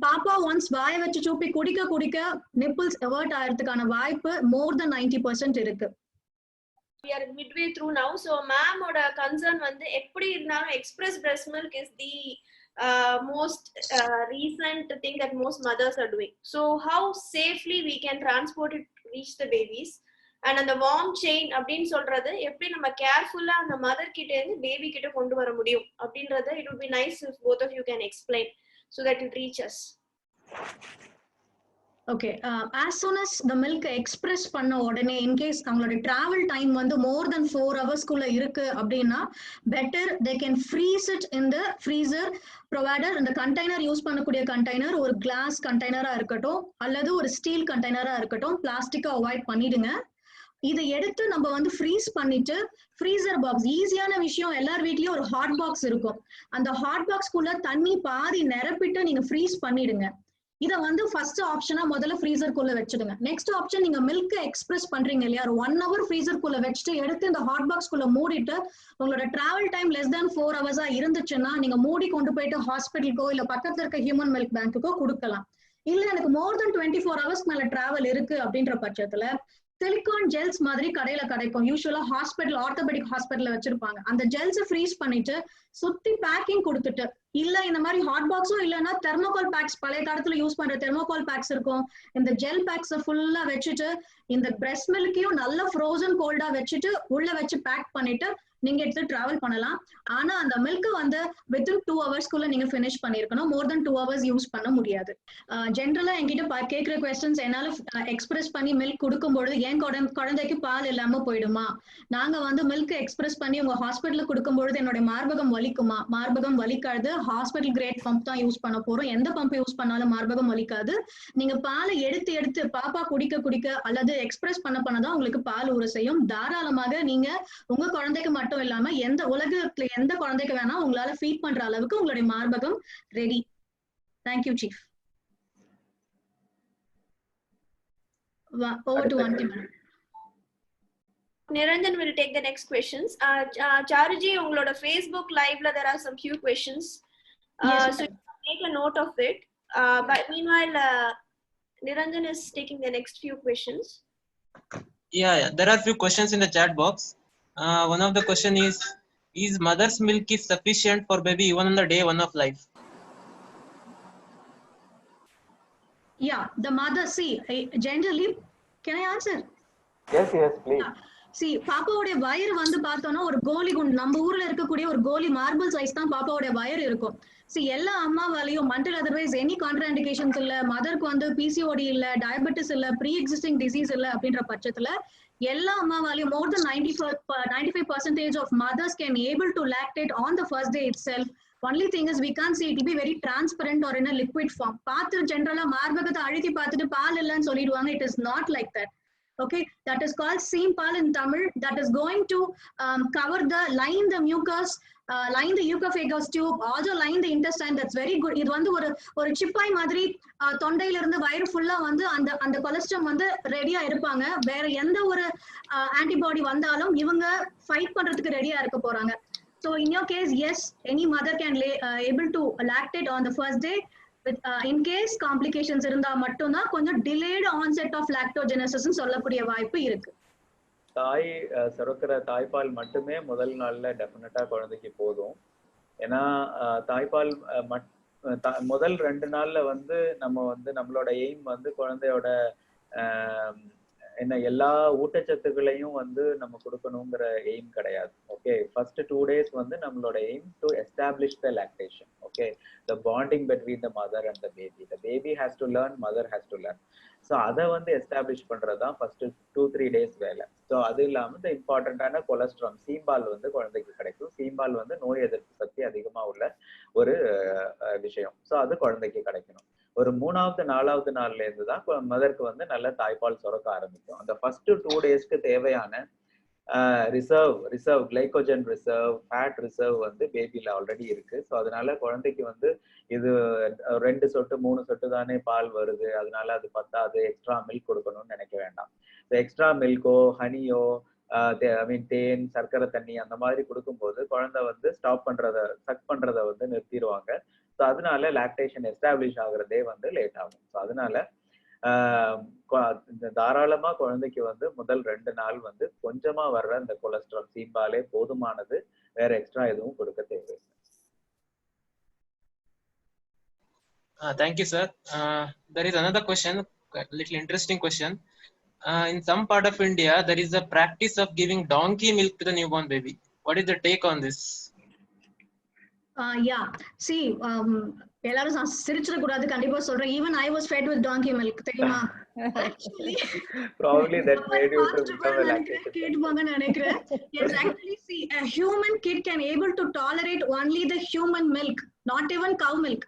பாப்பா ஒன்ஸ் வாய வச்சு சூப்பி குடிக்க குடிக்க நிப்பிள்ஸ் எவர்ட் ஆகிறதுக்கான வாய்ப்பு more than 90% இருக்கு. We are midway through now, so ma'am oda concern vandu eppadi irundhalum express breast milk is the most recent thing that most mothers are doing. So how safely we can transport it to reach the babies, and அந்த warm chain அப்படினு சொல்றது எப்படி நம்ம கேர்ஃபுல்லா அந்த mother கிட்ட இருந்து baby கிட்ட கொண்டு வர முடியும் அப்படின்றது it would be nice if both of you can explain so that it reaches. Okay, as soon as the milk express பண்ண உடனே in case அவங்களோட travel time வந்து more than 4 hours குள்ள இருக்கு அப்படின்னா better they can freeze it in the freezer, provided இந்த container use பண்ணக்கூடிய container ஒரு கிளாஸ் கண்டெய்னரா இருக்கட்டும் அல்லது ஒரு ஸ்டீல் கண்டெய்னரா இருக்கட்டும், பிளாஸ்டிக்கை அவாய்ட் பண்ணிடுங்க. இதை எடுத்து நம்ம வந்து ஃப்ரீஸ் பண்ணிட்டு ஃப்ரீசர் பாக்ஸ், ஈஸியான விஷயம், எல்லார் வீட்லயும் ஒரு ஹாட் பாக்ஸ் இருக்கும், அந்த ஹாட் பாக்ஸ்க்குள்ள தண்ணி பாதி நிரப்பிட்டு நீங்க ஃப்ரீஸ் பண்ணிடுங்க. இதை வந்து ஃபர்ஸ்ட் ஆப்ஷனா முதல்ல ஃப்ரீசர்க்குள்ள வச்சிடுங்க. நெக்ஸ்ட் ஆப்ஷன், நீங்க மில்க் எக்ஸ்பிரஸ் பண்றீங்க இல்லையா, ஒரு 1 hour ஃப்ரீசர்க்குள்ள வச்சுட்டு எடுத்து இந்த ஹாட் பாக்ஸ்க்குள்ள மூடிட்டு உங்களோட travel time less than 4 hours இருந்துச்சுன்னா நீங்க மூடி கொண்டு போயிட்டு ஹாஸ்பிட்டலுக்கோ இல்ல பக்கத்துல இருக்க ஹியூமன் மில்க் பேங்க்குக்கோ கொடுக்கலாம். இல்ல எனக்கு more than 24 hours மேல டிராவல் இருக்கு அப்படின்ற பட்சத்துல சிலிகான் ஜெல்ஸ் மாதிரி கடையில கிடைக்கும், யூஸ்வலா ஹாஸ்பிட்டல் ஆர்த்தோபெடிக் ஹாஸ்பிட்டல்ல வச்சிருப்பாங்க. அந்த ஜெல்ஸை ஃப்ரீஸ் பண்ணிட்டு சுத்தி பேக்கிங் கொடுத்துட்டு, இல்ல இந்த மாதிரி ஹாட் பாக்ஸும் இல்லைன்னா தெர்மோகால் பேக்ஸ், பழைய காலத்துல யூஸ் பண்ற தெர்மோகால் பேக்ஸ் இருக்கும், இந்த ஜெல் பேக்ஸை ஃபுல்லா வச்சுட்டு இந்த பிரெஸ்ட் மில்கையும் நல்லா ஃப்ரோசன் கோல்டா வச்சுட்டு உள்ள வச்சு பேக் பண்ணிட்டு நீங்க எடுத்து டிராவல் பண்ணலாம். ஆனா அந்த மில்க் வந்து வித்தின் 2 hours நீங்க ஃபினிஷ் பண்ணிருக்கணும். மோர் தென் 2 hours யூஸ் பண்ண முடியாது. ஜென்ரலா என்கிட்ட கேட்கிற கொஸ்டின்ஸ், என்னால எக்ஸ்பிரஸ் பண்ணி மில்க் கொடுக்கும்பொழுது என் குழந்தைக்கு பால் இல்லாம போயிடுமா, நாங்க வந்து மில்க் எக்ஸ்பிரஸ் பண்ணி உங்க ஹாஸ்பிட்டலுக்கு கொடுக்கும்பொழுது என்னோட மார்பகம் வலிக்குமா? மார்பகம் வலிக்காது. ஹாஸ்பிட்டல் கிரேட் பம்ப் தான் யூஸ் பண்ண போறோம். எந்த பம்ப் யூஸ் பண்ணாலும் மார்பகம் வலிக்காது. நீங்க பாலை எடுத்து எடுத்து பாப்பா குடிக்க குடிக்க அல்லது எக்ஸ்பிரஸ் பண்ணதான் உங்களுக்கு பால் ஊற செய்யும். தாராளமாக நீங்க உங்க குழந்தைக்கு மட்டும் இல்லாம எந்த உலகத்துல எந்த குழந்தைக்கு வேணா உங்களால ஃபீட் பண்ற அளவுக்கு உங்களுடைய மார்பகம் ready. Thank you chief. Over to Aunty. Niranjan will take the next questions. Charuji, உங்களோட Facebook liveல there are some few questions. So you can make a note of it. But meanwhile, Niranjan is taking the next few questions. Yeah, there are few questions in the chat box. One of the question is mother's milk is sufficient for baby even on the day 1 of life? Yeah, the mother, see, generally, can I answer? Yes, please. See, பாப்பாவுடைய வயர் வந்து பார்த்தோம்னா ஒரு கோலி குண்டு, நம்ம ஊர்ல இருக்கக்கூடிய ஒரு கோலி மார்பிள் சைஸ் தான் பாப்பாவுடைய வயர் இருக்கும். See, எல்லா அம்மாவாலையும் மண்டல் அதர்வைஸ் எனி கான்ட்ராண்டிகேஷன்ஸ் இல்ல, மதருக்கு வந்து PCOD இல்ல, டயபெட்டிஸ் இல்ல, ப்ரீ எக்ஸிஸ்டிங் டிசீஸ் இல்ல அப்படின்ற பட்சத்துல எல்லா அம்மாவாலையும் more than 95% of mothers can able to lactate on the first day itself. Only thing is we can't see it be very transparent or in a liquid form. பார்த்து ஜென்ரலா மார்பகத்தை அழுத்தி பார்த்துட்டு பால் இல்லைன்னு சொல்லிடுவாங்க. It is not like that. Okay, that is called seam pal in Tamil. That is going to cover line the mucus, line the eucophagus tube, also line the intestine. That's very good. இது வந்து ஒரு சிப்பாய் மாதிரி தொண்டையில இருந்து வயிறு ஃபுல்லா வந்து அந்த கொலஸ்ட்ரம் வந்து ரெடியா இருப்பாங்க. வேற எந்த ஒரு ஆன்டிபாடி வந்தாலும் இவங்க ஃபைட் பண்றதுக்கு ரெடியா இருக்க போறாங்க. So in your case, yes, any mother can able to lactate on the first day. In case complications இருந்தா மட்டும்தான் கொஞ்சம் delayed onset of lactogenesis சொல்லக்கூடிய வாய்ப்பு இருக்கு. தாய் சுரக்கிற தாய்ப்பால் மட்டுமே முதல் நாள்ல டெஃபினட்டா குழந்தைக்கு போதும். ஏன்னா தாய்ப்பால் முதல் 2 நாள்ல வந்து நம்ம வந்து நம்மளோட எய்ம் வந்து குழந்தையோட என்ன எல்லா ஊட்டச்சத்துக்களையும் வந்து நம்ம கொடுக்கணுங்கிற எய்ம் கிடையாது. ஓகே, ஃபர்ஸ்ட் 2 days வந்து நம்மளோட aim to establish the lactation. Okay, the bonding between the mother and the baby. The baby has to learn, mother has to learn. So அதை வந்து எஸ்டாப்ளிஷ் பண்றது தான் ஃபர்ஸ்ட் 2-3 days வேலை. So அது இல்லாமல் இந்த இம்பார்ட்டன்டான கொலஸ்ட்ரால் சீம்பால் வந்து குழந்தைக்கு கிடைக்கும். சீம்பால் வந்து நோய் எதிர்ப்பு சக்தி அதிகமா உள்ள ஒரு விஷயம். ஸோ அது குழந்தைக்கு கிடைக்கணும். ஒரு 3வது 4வது நாள்ல இருந்து தான் மதருக்கு வந்து நல்ல தாய்ப்பால் சுரக்க ஆரம்பிக்கும். அந்த ஃபர்ஸ்ட் 2 daysக்கு தேவையான reserve glycogen reserve, fat reserve வந்து பேபில ஆல்ரெடி இருக்கு. ஸோ அதனால குழந்தைக்கு வந்து இது 2 சொட்டு 3 சொட்டு தானே பால் வருது, அதனால அது பத்தாது, எக்ஸ்ட்ரா மில்க் கொடுக்கணும்னு நினைக்க வேண்டாம். எக்ஸ்ட்ரா மில்கோ ஹனியோ தேன், சர்க்கரை தண்ணி அந்த மாதிரி கொடுக்கும்போது குழந்தை வந்து சக் பண்றத வந்து நிறுத்திடுவாங்க. ஸோ அதனால லாக்டேஷன் எஸ்டாப்ளிஷ் ஆகுறதே வந்து லேட் ஆகும். ஸோ அதனால தாராளமா குழந்தைக்கு வந்து முதல் 2 நாள் வந்து கொஞ்சமா வர்ற இந்த கொலஸ்ட்ரால் சீம்பாலே போதுமானது, வேற எக்ஸ்ட்ரா எதுவும் கொடுக்க தேவையில்லை. Thank you, sir. There is another question, little interesting question. In some part of India, there is a practice of giving donkey milk to the newborn baby. What is the take on this? Yeah, see, எல்லாரும் சிரிச்சிட கூடாது, கண்டிப்பா சொல்றேன். Even I was fed with donkey milk, தெரியுமா? Actually, probably that made you to become a lactation. கேட்பாங்கன்னு நினைக்கிறேன். Yes, actually, see, a human kid can able to tolerate only the human milk, not even cow milk.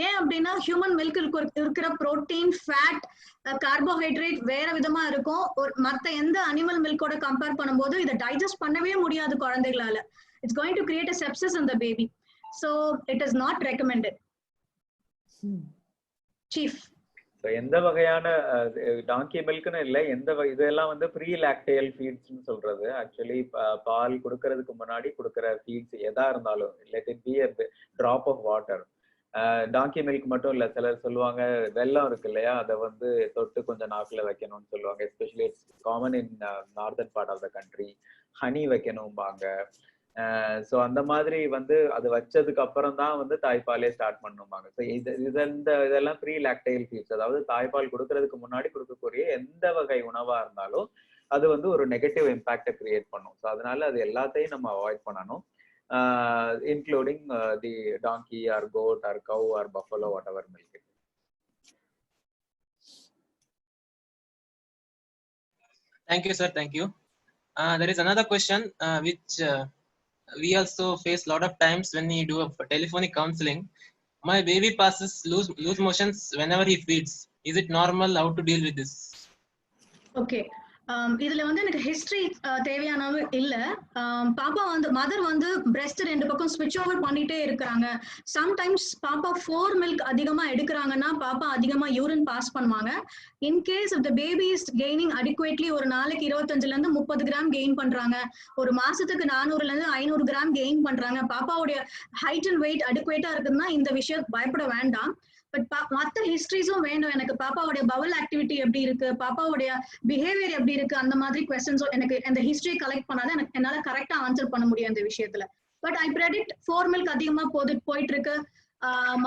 ஏன் அப்படின்னா human milk இருக்கிற protein, fat, carbohydrate வேற விதமா இருக்கும். மற்ற எந்த animal மில்கோட compare பண்ணும்போது இதை டைஜஸ்ட் பண்ணவே முடியாது குழந்தைகளால. It's going to create a sepsis in the baby. So it is not recommended. Chief. So எந்த வகையான டாங்கி மில்க்னு இல்லை, இதெல்லாம் வந்து ப்ரீ லாக்டேல் ஃபீட்ஸ்னு சொல்றது. ஆக்சுவலி பால் கொடுக்கறதுக்கு முன்னாடி கொடுக்குற ஃபீட்ஸ் எதா இருந்தாலும், let it be a drop of water. Donkey milk மட்டும் இல்ல, சிலர் சொல்லுவாங்க வெல்லம் இருக்கு இல்லையா, அதை வந்து தொட்டு கொஞ்சம் நாக்குல வைக்கணும்னு சொல்லுவாங்க. Especially it's common in northern part of the country. Honey வைக்கணும்பாங்க. ஸோ அந்த மாதிரி வந்து அது வச்சதுக்கு அப்புறம் தான் வந்து தாய்ப்பாலே ஸ்டார்ட் பண்ணுவாங்க. ஸோ இதெல்லாம் ப்ரீ லாக்டைல் ஃபீட்ஸ், அதாவது தாய்ப்பால் கொடுக்கறதுக்கு முன்னாடி கொடுக்கக்கூடிய எந்த வகை உணவா இருந்தாலும் அது வந்து ஒரு நெகட்டிவ் இம்பாக்டை கிரியேட் பண்ணும். ஸோ அதனால அது எல்லாத்தையும் நம்ம அவாய்ட் பண்ணணும், including the donkey or goat or cow or buffalo, whatever milk it is. Thank you, sir. Thank you. There is another question which we also face a lot of times when we do a telephonic counseling. My baby passes loose motions whenever he feeds. Is it normal? How to deal with this? Okay. இதுல வந்து எனக்கு history தேவையானது இல்ல. பாப்பா வந்து mother வந்து breast 2 பக்கம் ஸ்விட்ச் ஓவர் பண்ணிட்டே இருக்காங்க. சம்டைம்ஸ் பாப்பா 4 மில்க் அதிகமா எடுக்கிறாங்கன்னா பாப்பா அதிகமா யூரின் பாஸ் பண்ணுவாங்க. In case of the baby is gaining adequately, ஒரு நாளைக்கு 25ல இருந்து 30 கிராம் கெயின் பண்றாங்க, ஒரு மாசத்துக்கு 400ல இருந்து 500 கிராம் கெயின் பண்றாங்க, பாப்பாவுடைய ஹைட் அண்ட் வெயிட் அடிக்குவேட்டா இருக்குன்னா இந்த விஷயம் பயப்பட வேண்டாம். பட் மற்ற ஹிஸ்டரிஸும் வேண்டும் எனக்கு. பாப்பாவுடைய பவல் ஆக்டிவிட்டி எப்படி இருக்கு, பாப்பாவுடைய பிஹேவியர் எப்படி இருக்கு, அந்த மாதிரி கொஸ்டின்ஸும் எனக்கு அந்த ஹிஸ்டரி கலெக்ட் பண்ணாதான் எனக்கு என்னால கரெக்டா ஆன்சர் பண்ண முடியும் அந்த விஷயத்துல. பட் ஐ ப்ரெடிக்ட் 4 மில்க் அதிகமா போயிட்டு இருக்கு.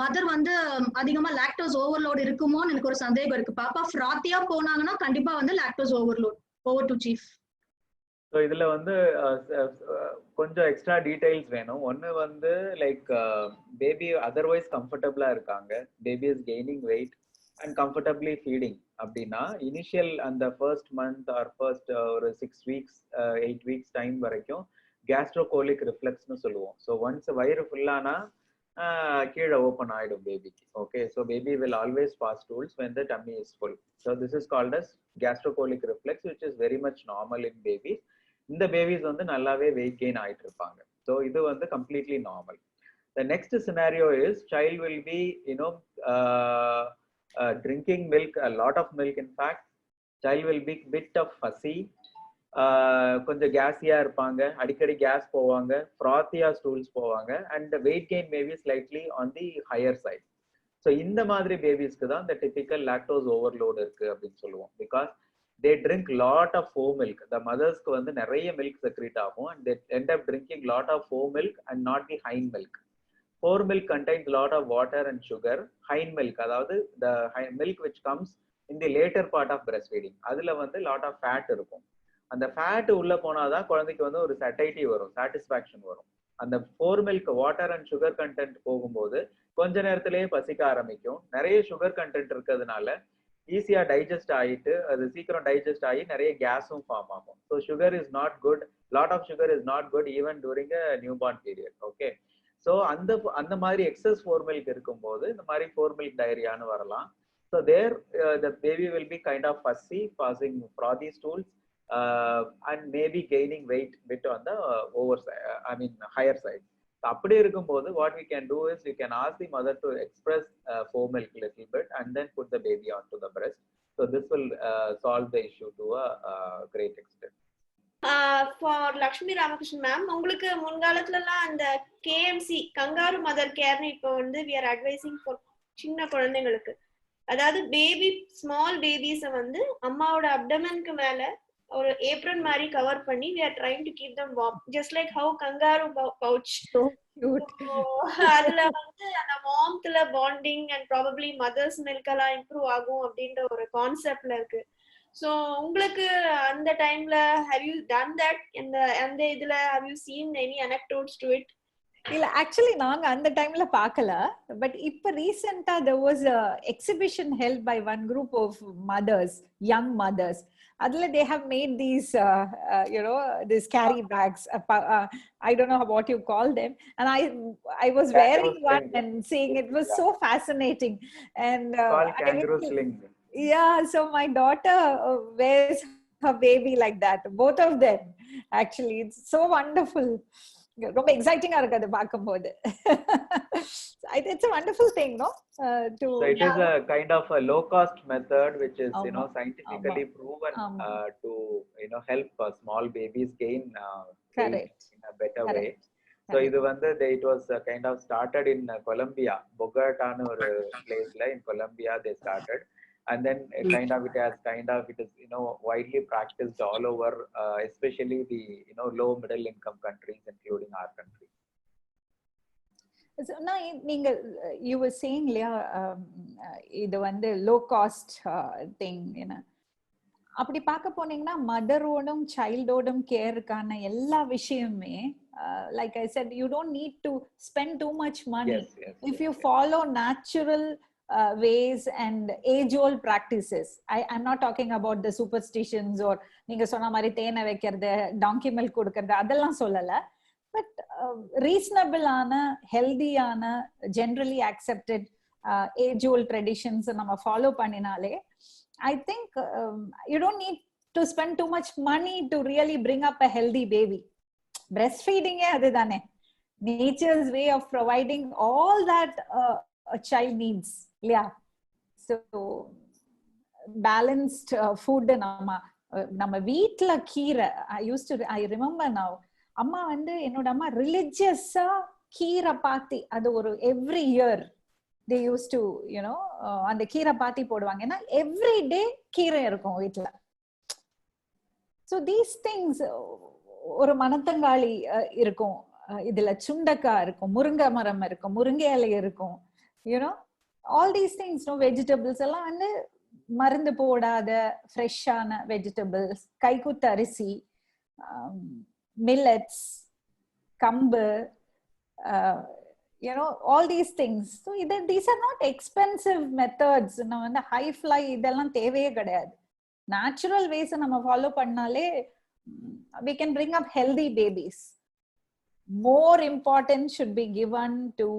மதர் வந்து அதிகமா லாக்டோஸ் ஓவர்லோட் இருக்குமோன்னு எனக்கு ஒரு சந்தேகம் இருக்கு. பாப்பா ஃப்ராத்தியா போனாங்கன்னா கண்டிப்பா வந்து lactose overload. Over to chief. So இதுல வந்து கொஞ்சம் எக்ஸ்ட்ரா டீடைல்ஸ் வேணும். ஒன்று வந்து லைக் பேபி அதர்வைஸ் கம்ஃபர்டபுளா இருக்காங்க, baby is gaining weight and comfortably feeding அப்படின்னா இனிஷியல் அந்த ஃபர்ஸ்ட் மந்த் ஆர் ஃபர்ஸ்ட் ஒரு 6 weeks 8 weeks டைம் வரைக்கும் கேஸ்ட்ரோகோலிக் ரிஃப்ளெக்ஸ்னு சொல்லுவோம். ஸோ ஒன்ஸ் வயிறு ஃபுல்லானா கீழே ஓப்பன் ஆயிடும் பேபிக்கு. Okay, so baby will always pass stools when the tummy is full. So this is called as gastrocolic reflex, which is very much normal in babies. இந்த babies வந்து நல்லாவே வெயிட் கெயின் ஆயிட்டு இருப்பாங்க. ஸோ இது வந்து completely normal. The next scenario is child will be drinking milk, a lot of milk in fact. Child will be bit of fussy, கொஞ்சம் கேஸியா இருப்பாங்க, அடிக்கடி கேஸ் போவாங்க, ஃப்ராத்தியா ஸ்டூல்ஸ் போவாங்க, and weight gain may be slightly on the higher side. So இந்த மாதிரி பேபிஸ்க்கு தான் இந்த டிபிக்கல் லாக்டோஸ் ஓவர்லோட் இருக்கு அப்படின்னு சொல்லுவோம். Because they drink lot of foam milk. The mothers க்கு வந்து நிறைய milk secrete ஆகும் and they end up drinking lot of foam milk and not the hind milk. Fore milk contains lot of water and sugar. Hind milk, அதாவது the milk which comes in the later part of breastfeeding. அதுல வந்து lot of fat இருக்கும். அந்த fat உள்ள போனாதான் குழந்தைக்கு வந்து ஒரு satiety வரும், satisfaction வரும். அந்த four milk water and sugar content போகும்போது கொஞ்ச நேரத்திலேயே பசிக்க ஆரம்பிக்கும். நிறைய சுகர் கண்டென்ட் இருக்கிறதுனால ஈஸியா டைஜஸ்ட் ஆகிட்டு அது சீக்கிரம் டைஜஸ்ட் ஆகி நிறைய கேஸும் ஃபார்ம் ஆகும். So sugar is not good, lot of sugar is not good even during a newborn period. Okay, so அந்த மாதிரி எக்ஸஸ் ஃபோர் மில்க் இருக்கும்போது இந்த மாதிரி ஃபோர் மில்க் டயரியான்னு வரலாம். So there the baby will be kind of fussy, passing frothy stools, and maybe gaining weight bit on the higher side. So அப்படி இருக்கும்போது what we can do is we can ask the mother to express four milk little bit and then put the baby onto the breast. So this will solve the issue to a great extent. For Lakshmi Ramakrishnan ma'am, உங்களுக்கு முன்காலத்துலலாம் அந்த KMC kangaroo mother கேர்னு இப்போ வந்து we are advising for சின்ன குழந்தைங்களுக்கு, அதாவது baby small பேபிஸை வந்து அம்மாவோட அப்டமனுக்கு மேல ஒரு ஏப்ரன் மாதிரி கவர் பண்ணி we are trying to keep them warm, just like how kangaroo pouch. So cute. அதுல வந்து அந்த வார்ம்த்ல bonding and probably mother's milk எல்லாம் இம்ப்ரூவ் ஆகும் அப்படின்ற ஒரு கான்செப்ட்ல இருக்கு. So உங்களுக்கு அந்த டைம்ல have you done that? அந்த இதுல have you seen any anecdotes to it? இல்ல ஆக்சுவலி நாங்க அந்த டைம்ல பார்க்கல, பட் இப்ப ரீசெண்டா there was a exhibition held by one group of mothers, young mothers. அதுல they have made these these carry bags, I don't know what you call them, and I was wearing one and seeing it was so fascinating, and called kangaroo sling. Yeah, so my daughter wears her baby like that, both of them. Actually it's so wonderful, ரொம்ப எக்ஸைட்டிங்கா இருக்கு அது பாக்கும்போது. It's a wonderful thing, no? So it is a kind of a low cost method which is scientifically proven to help small babies gain weight in a better way. So இது வந்து it was kind of started in Colombia, Bogota anu ஒரு place la in Colombia they started, and then it is widely practiced all over, especially the low middle income countries including our country. So now நீங்க you were saying இது வந்து low cost thing, அப்படி பார்க்க போனீங்கன்னா மதரோடும் சைல்டோடும் கேருக்கான எல்லா விஷயமே like I said, you don't need to spend too much money. If you follow natural ways and age-old practices. I'm not talking about the superstitions or நீங்க சொன்ன மாதிரி தேனை வைக்கிறது, டாங்கி மில்க் கொடுக்கறது, அதெல்லாம் சொல்லல. பட் ரீசனபிளான ஹெல்தியான ஜென்ரலி அக்செப்டட் ஏஜ்-ஓல்ட் ட்ரெடிஷன்ஸ் நம்ம follow பண்ணினாலே I think you don't need to spend too much money to really bring up a healthy baby. Breastfeeding அதுதானே, nature's way of providing all that a child needs. Yeah, so balanced food. நம்ம வீட்ல கீரை, I remember now, அம்மா வந்து என்னோட அம்மா ரிலிஜியஸா கீரை பாத்தி அது ஒரு every year they used to அந்த கீரை பாத்தி போடுவாங்க. ஏன்னா எவ்ரி டே கீரை இருக்கும் வீட்ல. so these things, ஒரு மணத்தங்காளி இருக்கும், இதுல சுண்டக்காய் இருக்கும், முருங்கை மரம் இருக்கும், முருங்கை இலை இருக்கும், all these things, vegetables எல்லாம் வந்து மருந்து போடாத ஃப்ரெஷ்ஷான வெஜிடபிள்ஸ், கைக்குத்த அரிசி, millets, கம்பு, all these things. So these are not expensive methods. நம்ம வந்து ஹை ஃப்ளை இதெல்லாம் தேவையே கிடையாது. நேச்சுரல் வேஸ் நம்ம ஃபாலோ பண்ணாலே we can bring up healthy babies. More importance should be given to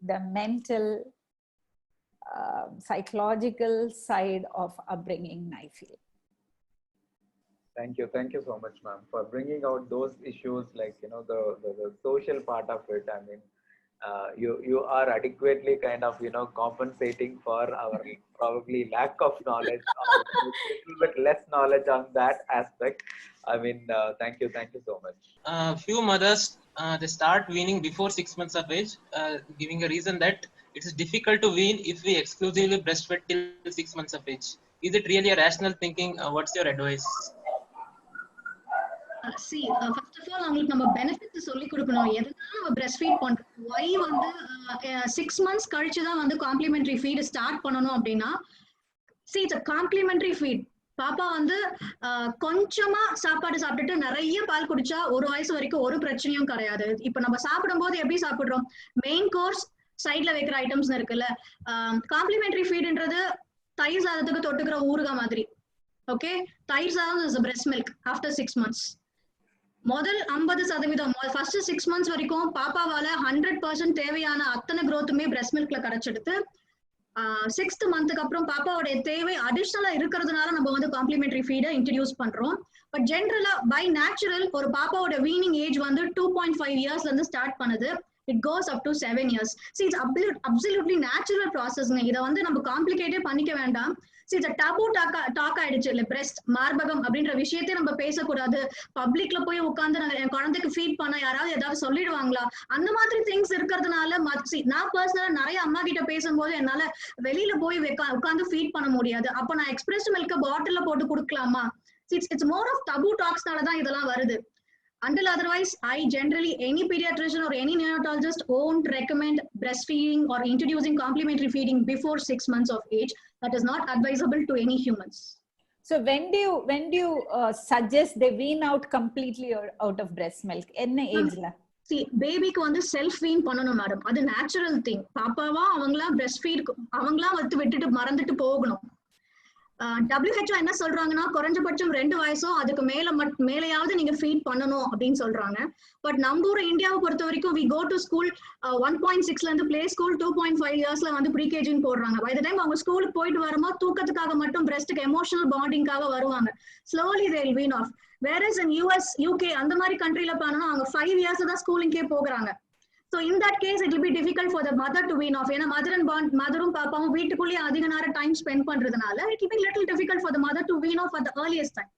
the mental, psychological side of upbringing, I feel. Thank you so much, ma'am, for bringing out those issues like the social part of it. I mean, you are adequately kind of compensating for our probably lack of knowledge or a little bit less knowledge on that aspect. I mean, thank you so much. Few mothers they start weaning before 6 months of age, giving a reason that it is difficult to wean if we exclusively breastfeed till 6 months of age. Is it really a rational thinking? What's your advice? See, first of all, அவங்களுக்கு நம்ம benefits சொல்லி கொடுக்கணும். எதனால நம்ம breast feet பண்றோம், why வந்து 6 months கழிச்சு தான் வந்து காம்ப்ளிமெண்டரி ஃபீட் ஸ்டார்ட் பண்ணணும் அப்படின்னா, see it's a complementary feed. பாப்பா வந்து கொஞ்சமா சாப்பாடு சாப்பிட்டுட்டு நிறைய பால் குடிச்சா ஒரு வயசு வரைக்கும் ஒரு பிரச்சனையும் கிடையாது. இப்ப நம்ம சாப்பிடும் போது எப்படி சாப்பிடுறோம், மெயின் கோர்ஸ் சைட்ல வைக்கிற ஐட்டம்ஸ் இருக்குல்ல. காம்ப்ளிமெண்டரி ஃபீட்ன்றது தயிர் சாதத்துக்கு தொட்டுக்கிற ஊறுகாய் மாதிரி. ஓகே, தயிர் சாதம் is breast milk after 6 months. முதல் 50% ஃபர்ஸ்ட் 6 months வரைக்கும் பாப்பாவால 100% தேவையான அத்தனை growthமே பிரெஸ்ட் மில்க்ல கிடைச்செடுத்து 6th monthக்கு அப்புறம் பாப்பாவோட தேவை அடிஷனலா இருக்கிறதுனால நம்ம வந்து காம்ப்ளிமெண்டரி ஃபீடை இன்ட்ரடியூஸ் பண்றோம். பட் ஜென்ரலா பை நேச்சுரல் ஒரு பாப்பாவோட வீனிங் ஏஜ் வந்து 2.5 yearsல இருந்து ஸ்டார்ட் பண்ணுது. It goes up to 7 years. See, it's absolutely natural process. இதை வந்து நம்ம காம்ப்ளிகேட்டே பண்ணிக்க வேண்டாம். See, it's a taboo talk ஆயிடுச்சு இல்ல, பிரெஸ்ட் மார்பகம் அப்படின்ற விஷயத்தையே நம்ம பேசக்கூடாது. பப்ளிக்ல போய் உட்காந்து என் குழந்தைக்கு ஃபீட் பண்ண யாராவது ஏதாவது சொல்லிடுவாங்களா, அந்த மாதிரி திங்ஸ் இருக்கிறதுனால நான் பர்சனலா நிறைய அம்மா கிட்ட பேசும்போது என்னால வெளியில போய் உட்காந்து ஃபீட் பண்ண முடியாது. அப்ப நான் எக்ஸ்பிரஸ் மில்க பாட்டில்ல போட்டு கொடுக்கலாமா? It's more of taboo talksனாலதான் இதெல்லாம் வருது. Until otherwise, I generally, any pediatrician or any neonatologist won't recommend breastfeeding or introducing complementary feeding before 6 months of age. That is not advisable to any humans. So when do you suggest they wean out completely out of breast milk? Enna age la? See, babyக்கு வந்து self வீன் பண்ணணும் madam. அது natural thing. பாப்பாவா அவங்களா breast feed அவங்களா வந்து விட்டுட்டு மறந்துட்டு போகணும். WHO என்ன சொல்றாங்கன்னா குறைஞ்சபட்சம் 2 வயசோ அதுக்கு மேலையாவது நீங்க ஃபீட் பண்ணணும் அப்படின்னு சொல்றாங்க. பட் நம்ம ஊர் இந்தியாவை பொறுத்த வரைக்கும் we go to school 1.6ல இருந்து பிளே ஸ்கூல் 2.5 yearsல வந்து ப்ரீ கேஜின்னு போடுறாங்க. பை த டைம் அவங்க ஸ்கூலுக்கு போயிட்டு வரும்போது தூக்கத்துக்காக மட்டும் பிரெஸ்ட்டுக்கு எமோஷனல் பாண்டிங்காக வருவாங்க. Slowly they will wean off. Whereas in US, UK அந்த மாதிரி கண்ட்ரில பாத்தீங்கன்னா அவங்க 5 years தான் ஸ்கூலுக்கே போகிறாங்க. So in that case, it will be difficult for the mother to wean off. ஏன்னா மதரும் பாப்பாவும் வீட்டுக்குள்ளேயே அதிக நேரம் டைம் ஸ்பெண்ட் பண்றதுனால it will be little difficult for the mother to wean off at the earliest time.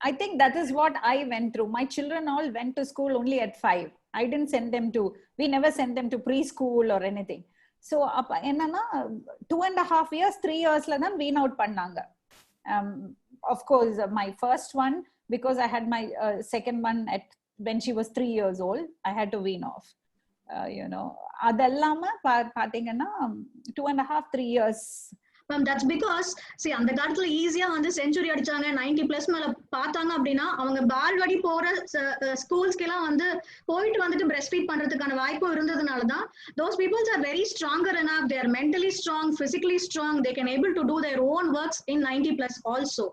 I think that is what I went through. My children all went to school only at 5. I didn't send them to, we never sent them to preschool or anything. So என்னன்னா 2.5 years 3 yearsல தான் wean out பண்ணாங்க. Of course, my first one, because I had my second one when she was 3 years old, I had to wean off. அதெல்லாம பாத்தீங்கன்னா 2.5-3 years. Ma'am, that's because see அந்த காலத்துல ஈஸியா வந்து century அடிச்சாங்க 90+ மேல பார்த்தாங்க அப்படின்னா அவங்க பால்வாடி போற ஸ்கூல்ஸ்க்கு எல்லாம் வந்து போயிட்டு வந்துட்டு பிரஸ்ட் ஃபீட் பண்றதுக்கான வாய்ப்பு இருந்ததுனால தான் those people are very stronger enough, they are mentally strong, physically strong, they can able to do their own works in 90+ also.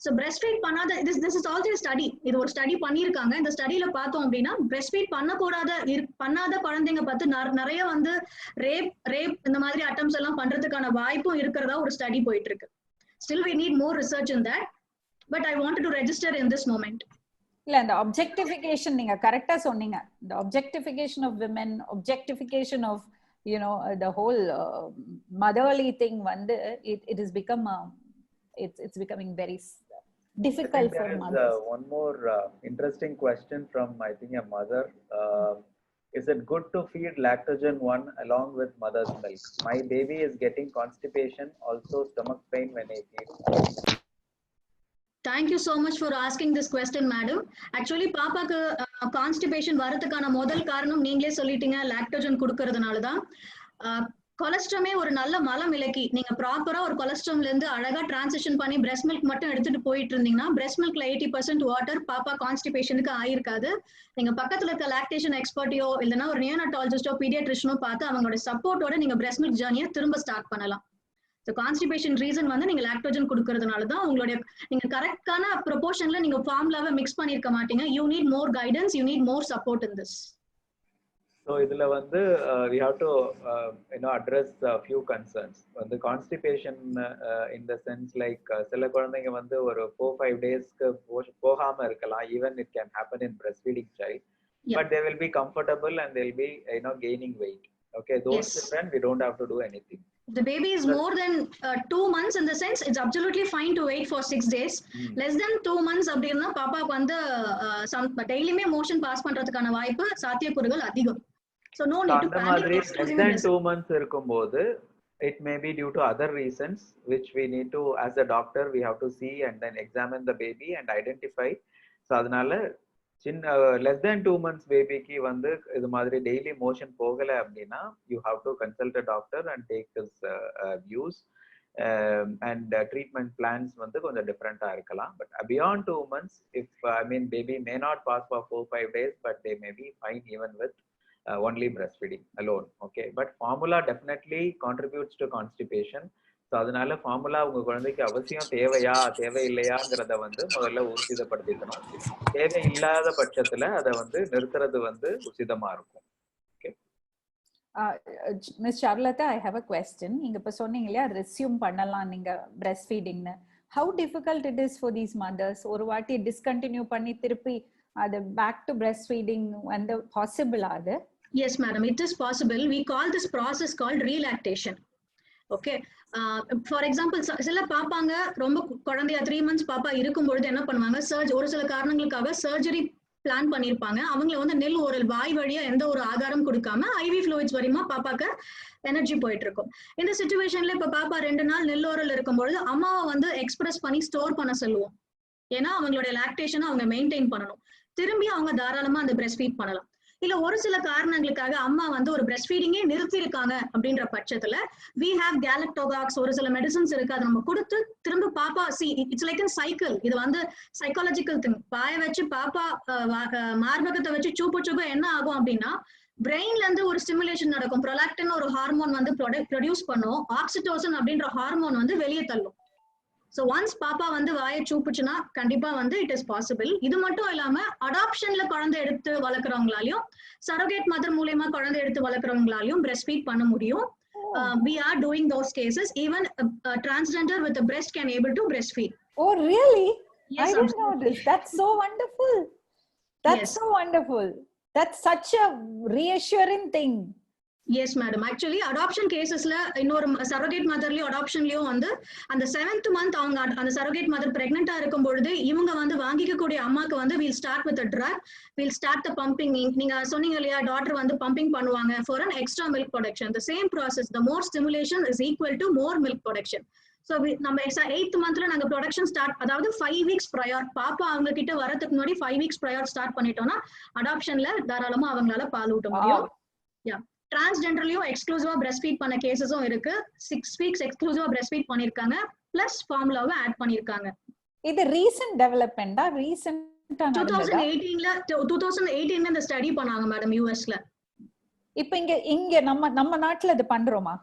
So breastfeed பண்ணாத this is also a study. இது ஒரு study பண்ணிருக்காங்க. இந்த ஸ்டடியில பார்த்தோம் அப்படின்னா breastfeed பண்ணாத குழந்தைங்க பார்த்து நிறைய வந்து ரேப் இந்த மாதிரி அட்டம்ஸ் எல்லாம் பண்றதுக்கான வாய்ப்பும் இருக்கிறதா ஒரு ஸ்டடி போயிட்டு இருக்கு. Still we need more research in that, but I wanted to register in this moment. இல்ல இந்த objectification நீங்க கரெக்ட்டா சொன்னீங்க. The objectification of women, objectification of the whole motherly thing வந்து it has become it's becoming very difficult for mothers. One more interesting question from I think a mother. Is it good to feed lactogen 1 along with mother's milk? My baby is getting constipation, also stomach pain when I feed. Thank you so much for asking this question, madam. Actually, பாப்பாக்கு constipation வரதுக்கான முதல் காரணம் நீங்களே சொல்லிட்டீங்க, Lactogen கொடுக்கறதுனால தான். கொலஸ்ட்ரமே ஒரு நல்ல மலம் விலக்கி நீங்க ப்ராப்பரா ஒரு கொலஸ்ட்ரம்ல இருந்து அழகா டிரான்சிஷன் பண்ணி பிரெஸ்ட் மில்க் மட்டும் எடுத்துட்டு போயிட்டு இருந்தீங்கன்னா பிரெஸ்ட் மில்க்ல 80% வாட்டர் பாப்பா கான்ஸ்டிபேஷனுக்கு ஆயிருக்காது. நீங்க பக்கத்துல இருக்க லாக்டேஷன் எக்ஸ்பர்ட்டையோ இல்லைன்னா ஒரு நியோனட்டாலஜிஸ்டோ பீடியாட்ரிஷனோ பார்த்து அவங்களோட சப்போர்ட்டோட நீங்க பிரெஸ்ட் மில்க் ஜர்னியை திரும்ப ஸ்டார்ட் பண்ணலாம். ஸோ கான்ஸ்டிபேஷன் ரீசன் வந்து நீங்க லாக்டோஜன் கொடுக்கறதுனால தான் உங்களுடைய நீங்க கரெக்டான ப்ரொபோர்ஷன்ல நீங்க ஃபார்முலாவை மிக்ஸ் பண்ணிருக்க மாட்டீங்க. You need more guidance, you need more support in this. So இதுல வந்து we have to address a few concerns. The constipation in the sense like சில குழந்தைங்க வந்து ஒரு 4-5 daysக்கு போகாம இருக்கலாம். Even it can happen in breastfeeding child, but they will be comfortable and they'll be gaining weight. Okay, those children we don't have to do anything. The baby is more than 2 months in the sense it's absolutely fine to wait for 6 days. Less than 2 months அப்படின்னா பாப்பாக்கு வந்து டெய்லியுமே motion pass பண்றதுக்கான வாய்ப்பு சாத்தியக்கூறுகள் அதிகம். So no need to panic. Less than 2 months இருக்கும்போது it may be due to other reasons which we need to, as a doctor, we have to see and then examine the baby and identify. So அதனால less than 2 months babyக்கு வந்து இது மாதிரி daily motion போகல அப்படின்னா you have to consult a doctor and take his views. And treatment plans வந்து கொஞ்சம் டிஃப்ரெண்டா இருக்கலாம். But beyond 2 months, if baby may not pass for 4-5 days, but they may be fine even with only breastfeeding alone. Okay, but formula definitely contributes to constipation. So அதனால formula உங்க குழந்தைக்கு அவசியம் தேவையா தேவையில்லையாங்கிறத வந்து முதல்ல உறுதிப்படுத்திக்கணும். தேவை இல்லாத பட்சத்துல அதை வந்து நிறுத்துறது வந்து உசிதமா இருக்கும். Ms. Charlotte, I have a question. நீங்க இப்ப சொன்னீங்க இல்லையா ரெஸ்யூம் பண்ணலாம் நீங்க breast ஃபீடிங்னு. How difficult it is for these mothers? ஒரு வாட்டி டிஸ்கண்டினியூ பண்ணி திருப்பி அது பேக் டு பிரஸ்ட் ஃபீடிங் வந்து பாசிபிள் ஆகுது? Yes, madam, it is possible. We call this process called relactation. Okay, for example சில பாப்பாங்க ரொம்ப குழந்தையா 3 months பாப்பா இருக்கும்பொழுது என்ன பண்ணுவாங்க, ஒரு சில காரணங்களுக்காக சர்ஜரி பிளான் பண்ணிருப்பாங்க. அவங்களை வந்து நெல் ஒரு வாய் வழியா எந்த ஒரு ஆகாரம் கொடுக்காம ஐவி ஃப்ளூயிட்ஸ் வரையுமா பாப்பாக்கு எனர்ஜி போயிட்டு இருக்கும். இந்த சிச்சுவேஷன்ல இப்ப பாப்பா 2 நாள் நெல்லோரல் இருக்கும்பொழுது அம்மாவை வந்து எக்ஸ்பிரஸ் பண்ணி ஸ்டோர் பண்ண சொல்லுவோம். ஏன்னா அவங்களுடைய லாக்டேஷனை அவங்க மெயின்டைன் பண்ணணும். திரும்பி அவங்க தாராளமா அந்த பிரஸ்ட் ஃபீட் பண்ணலாம். இல்ல ஒரு சில காரணங்களுக்காக அம்மா வந்து ஒரு பிரஸ்ட் ஃபீடிங்கே நிறுத்தி இருக்காங்க அப்படின்ற பட்சத்துல we have galactogox, ஒரு சில மெடிசன்ஸ் இருக்கு, அதை நம்ம கொடுத்து திரும்ப பாப்பா இட்ஸ் லைக் a சைக்கிள். இது வந்து சைக்காலஜிக்கல் திங். பாய வச்சு பாப்பா மார்பகத்தை வச்சு சூப்பு என்ன ஆகும் அப்படின்னா பிரெயின்ல இருந்து ஒரு ஸ்டிமுலேஷன் நடக்கும். ப்ரொலாக்டின் ஒரு ஹார்மோன் வந்து ப்ரொடியூஸ் பண்ணும். ஆக்சிடோசின் அப்படின்ற ஹார்மோன் வந்து வெளியே தள்ளும். ஸோ ஒன்ஸ் பாப்பா வந்து வாயை சூப்புச்சுன்னா கண்டிப்பா வந்து இட் இஸ் பாசிபிள். இது மட்டும் இல்லாம அடாப்ஷன்ல குழந்தை எடுத்து வளர்க்குறவங்களாலையும் சரோகேட் மதர் மூலியமா குழந்தை எடுத்து வளர்க்குறவங்களாலையும் பிரஸ்ட் ஃபீட் பண்ண முடியும். We are doing those cases. Even a transgender with a breast can able to breastfeed. Oh, really? Yes, I didn't know this. That's so wonderful. That's Yes. so wonderful. That's such a reassuring thing. Yes, madam. Actually, adoption casesல இன்னொரு surrogate மதர்லயும் அடாப்ஷன்லயும் வந்து அந்த 7th month அவங்க அந்த surrogate mother பிரெக்னெண்டா இருக்கும் பொழுது இவங்க வந்து வாங்கிக்கக்கூடிய அம்மாக்கு வந்து we'll start with a drug, we'll start the pumping. நீங்க சொன்னீங்க இல்லையா டாக்டர் வந்து பம்பிங் பண்ணுவாங்க for an extra milk production. The same process, the more stimulation is equal to more milk production. So நம்ம 8th monthல நாங்க ப்ரொடக்ஷன் ஸ்டார்ட், அதாவது 5 weeks prior பாப்பா அவங்க கிட்ட வரதுக்கு முன்னாடி 5 weeks prior ஸ்டார்ட் பண்ணிட்டோம்னா அடாப்ஷன்ல தாராளமா அவங்களால பால் ஊட்ட முடியும். யா, டிரான்ஸ்ஜெண்டர்லயும் எக்ஸ்க்ளூசிவா பிரஸ்ட் ஃபீட் பண்ண கேசஸும் இருக்கு. 6 weeks எக்ஸ்க்ளூசிவா பிரஸ்ட் ஃபீட் பண்ணிருக்காங்க, பிளஸ் ஃபார்முலாவை ஆட் பண்ணிருக்காங்க. இது ரீசன்ட் டெவலப்மெண்டா? ரீசன்ட்டா 2018ல இந்த ஸ்டடி பண்ணாங்க மேடம் யுஎஸ்ல. இப்போ இங்க நம்ம நாட்டுல இது பண்றோமா?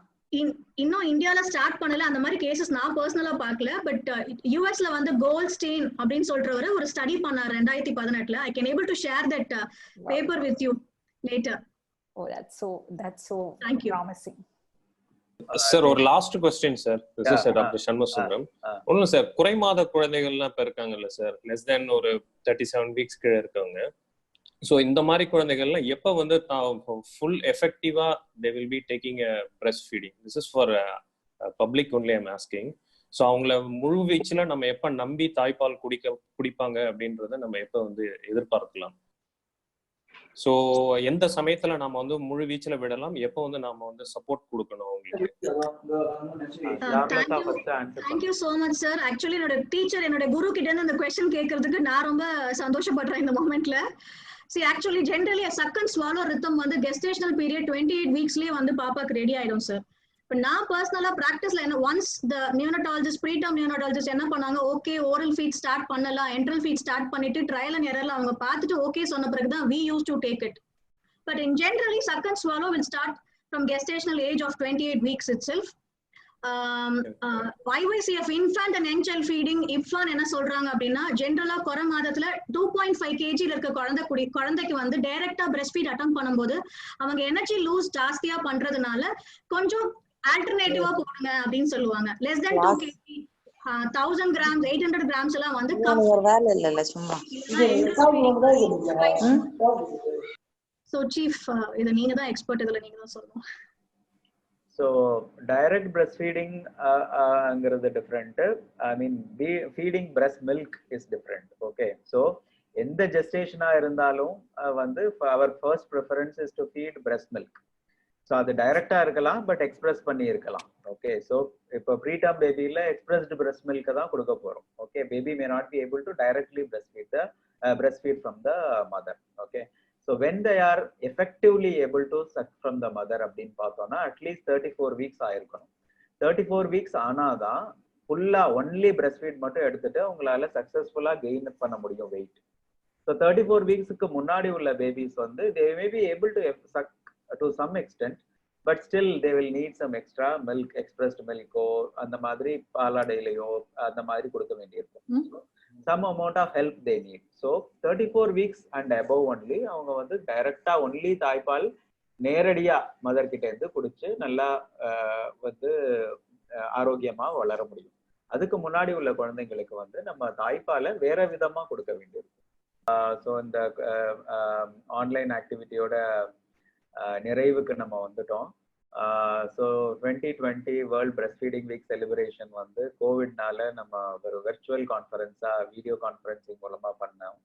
இன்னும் இந்தியால ஸ்டார்ட் பண்ணல. அந்த மாதிரி கேசஸ் நான் பர்சனலா பார்க்கல. பட் யுஎஸ்ல வந்து கோல்ட்ஸ்டெயின் அப்படின்னு சொல்றவரு ஒரு ஸ்டடி பண்ணார் 2018ல. I can able to share that paper with you later. Oh, that's so Thank you. promising. Sir ஒரு last question sir. This is doctor Shanmugasundaram. ஒன்னும் சார், குறைமாத குழந்தைகள்லாம் இப்ப இருக்காங்கல்ல சார், லெஸ் தென் ஒரு 37 weeks கீழே இருக்கவங்க. ஸோ இந்த மாதிரி குழந்தைகள்லாம் எப்போ வந்து ஃபுல் எஃபெக்டிவா they will be taking a breastfeeding? This is for public only I'm asking. So அவங்கள முழு வீச்சில் நம்ம எப்போ நம்பி தாய்ப்பால் குடிப்பாங்க அப்படின்றத நம்ம எப்போ வந்து எதிர்பார்க்கலாம்? ஸோ எந்த சமயத்துல நம்ம வந்து முழு வீச்சில் விடலாம், எப்போ வந்து நாம வந்து சப்போர்ட் கொடுக்கணும் அவங்களுக்கு? Thank you so much sir. Actually என்னோட டீச்சர், என்னோட குரு கிட்ட இருந்து இந்த क्वेश्चन கேக்குறதுக்கு நான் ரொம்ப சந்தோஷப்படுறேன் இந்த மொமெண்ட்ல. See, actually generally a suck and swallow rhythm வந்து gestational period 28 weeksலயே வந்து பாப்பாக்கு ரெடி ஆயிடும் சார். இப்போ நான் பர்சனலா பிராக்டிஸ்ல என்ன, ஒன்ஸ் த நியூனட்டாலஜிஸ்ட் ப்ரீடம் நியூனட்டாலஜிஸ்ட் என்ன பண்ணாங்க, ஓகே ஓரல் ஃபீட் ஸ்டார்ட் பண்ணலாம், என்ட்ரல் ஃபீட் ஸ்டார்ட் பண்ணிட்டு ட்ரையல் அண்ட் எரர்ல அவங்க பார்த்துட்டு ஓகே சொன்ன பிறகு தான் we used to take it. But in generally suck and swallow will start from gestational age of 28 weeks itself. YYCF infant and young child feeding IFFAN என்ன சொல்றாங்க அப்படின்னா ஜென்ரலா குறை மாதத்துல 2.5 kg இருக்க குழந்தைக்கு வந்து டைரக்டா பிரஸ்ட் ஃபீட் அட்டெம்ப்ட் பண்ணும்போது அவங்க எனர்ஜி லூஸ் ஜாஸ்தியா பண்றதுனால கொஞ்சம் ஆல்டர்னேட்டிவா போடுங்க அப்படின்னு சொல்லுவாங்க. Less than 2 kg 1000 grams 800 grams எல்லாம் வந்து வேலை இல்ல சும்மா. சோ சீஃப் இத நீங்க தான் எக்ஸ்பர்ட், இதுல நீங்க தான் சொல்லணும். So direct breastfeeding angiradhu different. I mean feeding breast milk is different. Okay, so endha gestation ah irundhalum vandu our first preference is to feed breast milk. So adu direct ah irkalam but express panni irkalam. Okay, so ipo preterm baby la expressed breast milk da kuduka porom. Okay, baby may not be able to directly breastfeed from the mother. Okay, so when they are effectively able to suck from the mother அப்படினு பார்த்தோம்னா at least 34 weeks ஆயிருக்கணும். 34 weeks ஆனாதான் ஃபுல்லா only breast feet மட்டும் எடுத்துட்டு உங்களால சக்சஸ்ஃபுல்லா gain பண்ண முடியும் வெயிட். ஸோ 34 வீக்ஸுக்கு முன்னாடி உள்ள பேபிஸ் வந்து they may be able to suck to some extent, but still they will need some extra milk, expressed மில்கோ அந்த மாதிரி பாலாடையிலையோ அந்த மாதிரி கொடுக்க வேண்டியிருக்கும். Some amount of help they need. So 34 weeks and above only அவங்க வந்து டைரக்டா ஒன்லி தாய்ப்பால் நேரடியா மதர் கிட்ட இருந்து குடிச்சு நல்லா வந்து ஆரோக்கியமா வளர முடியும். அதுக்கு முன்னாடி உள்ள குழந்தைங்களுக்கு வந்து நம்ம தாய்ப்பாலை வேற விதமா கொடுக்க வேண்டியிருக்கும். ஸோ இந்த ஆன்லைன் ஆக்டிவிட்டியோட நிறைவுக்கு நம்ம வந்துட்டோம். So 2020 world breast feeding week celebration வந்து கோவிட்னால நம்ம ஒரு வெர்ச்சுவல் கான்ஃபரன்ஸா வீடியோ கான்ஃபரன்சிங் மூலமா பண்ணோம்.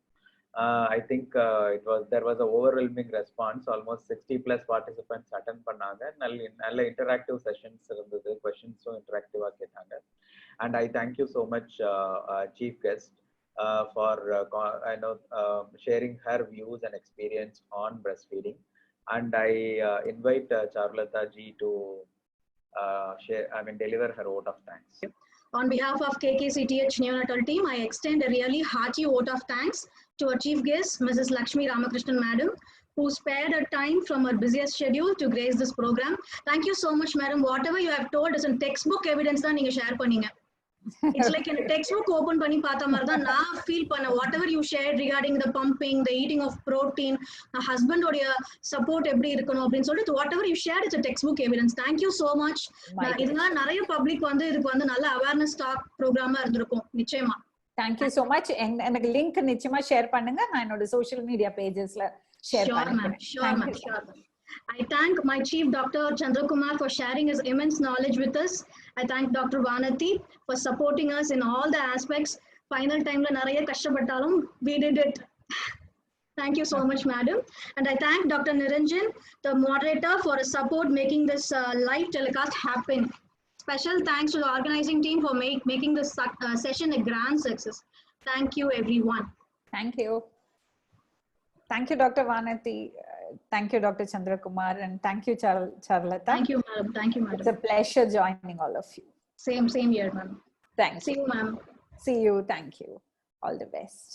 I think there was an overwhelming response. Almost 60+ participants attend பண்ணாங்க. நல்ல interactive sessions இருந்தது, questions interactive ஆ கேட்டாங்க. And I thank you so much chief guest for sharing her views and experience on breastfeeding. And I invite Charulata ji to deliver her vote of thanks. On behalf of KKCTH neonatal team, I extend a really hearty vote of thanks to our chief guest, Mrs. Lakshmi Ramakrishnan Madam, who spared her time from her busiest schedule to grace this program. Thank you so much, Madam. Whatever you have told is in textbook evidence that you share panninga. It's like in a textbook open panni paatha martha na feel panna. Whatever you shared regarding the pumping, the eating of protein, the husband or your support eppadi irukano appdin solittu whatever you shared is a textbook evidence. Thank you so much. Idhula nariya public vandu idukku vandu nalla awareness talk program ah irundirukum nichayama. Thank you so much. எனக்கு link நிச்சயமா share பண்ணுங்க. நான் என்னோட social media பேஜஸ்ல share பண்றேன். Sure ma'am. I thank my chief Dr. Chandrakumar for sharing his immense knowledge with us. I thank Dr. Vanati for supporting us in all the aspects. Final time la nariya kashtapatalum we did it. Thank you so much, madam. And I thank Dr. Niranjan, the moderator, for his support making this live telecast happen. Special thanks to the organizing team for making this session a grand success. Thank you, everyone. Thank you. Thank you, Dr. Vanati. Thank you, Dr. Chandrakumar. And thank you, Charulata. Thank you, madam. Thank you, madam. It's a pleasure joining all of you. Same here, ma'am. Thank you. See you, ma'am. See you. Thank you. All the best.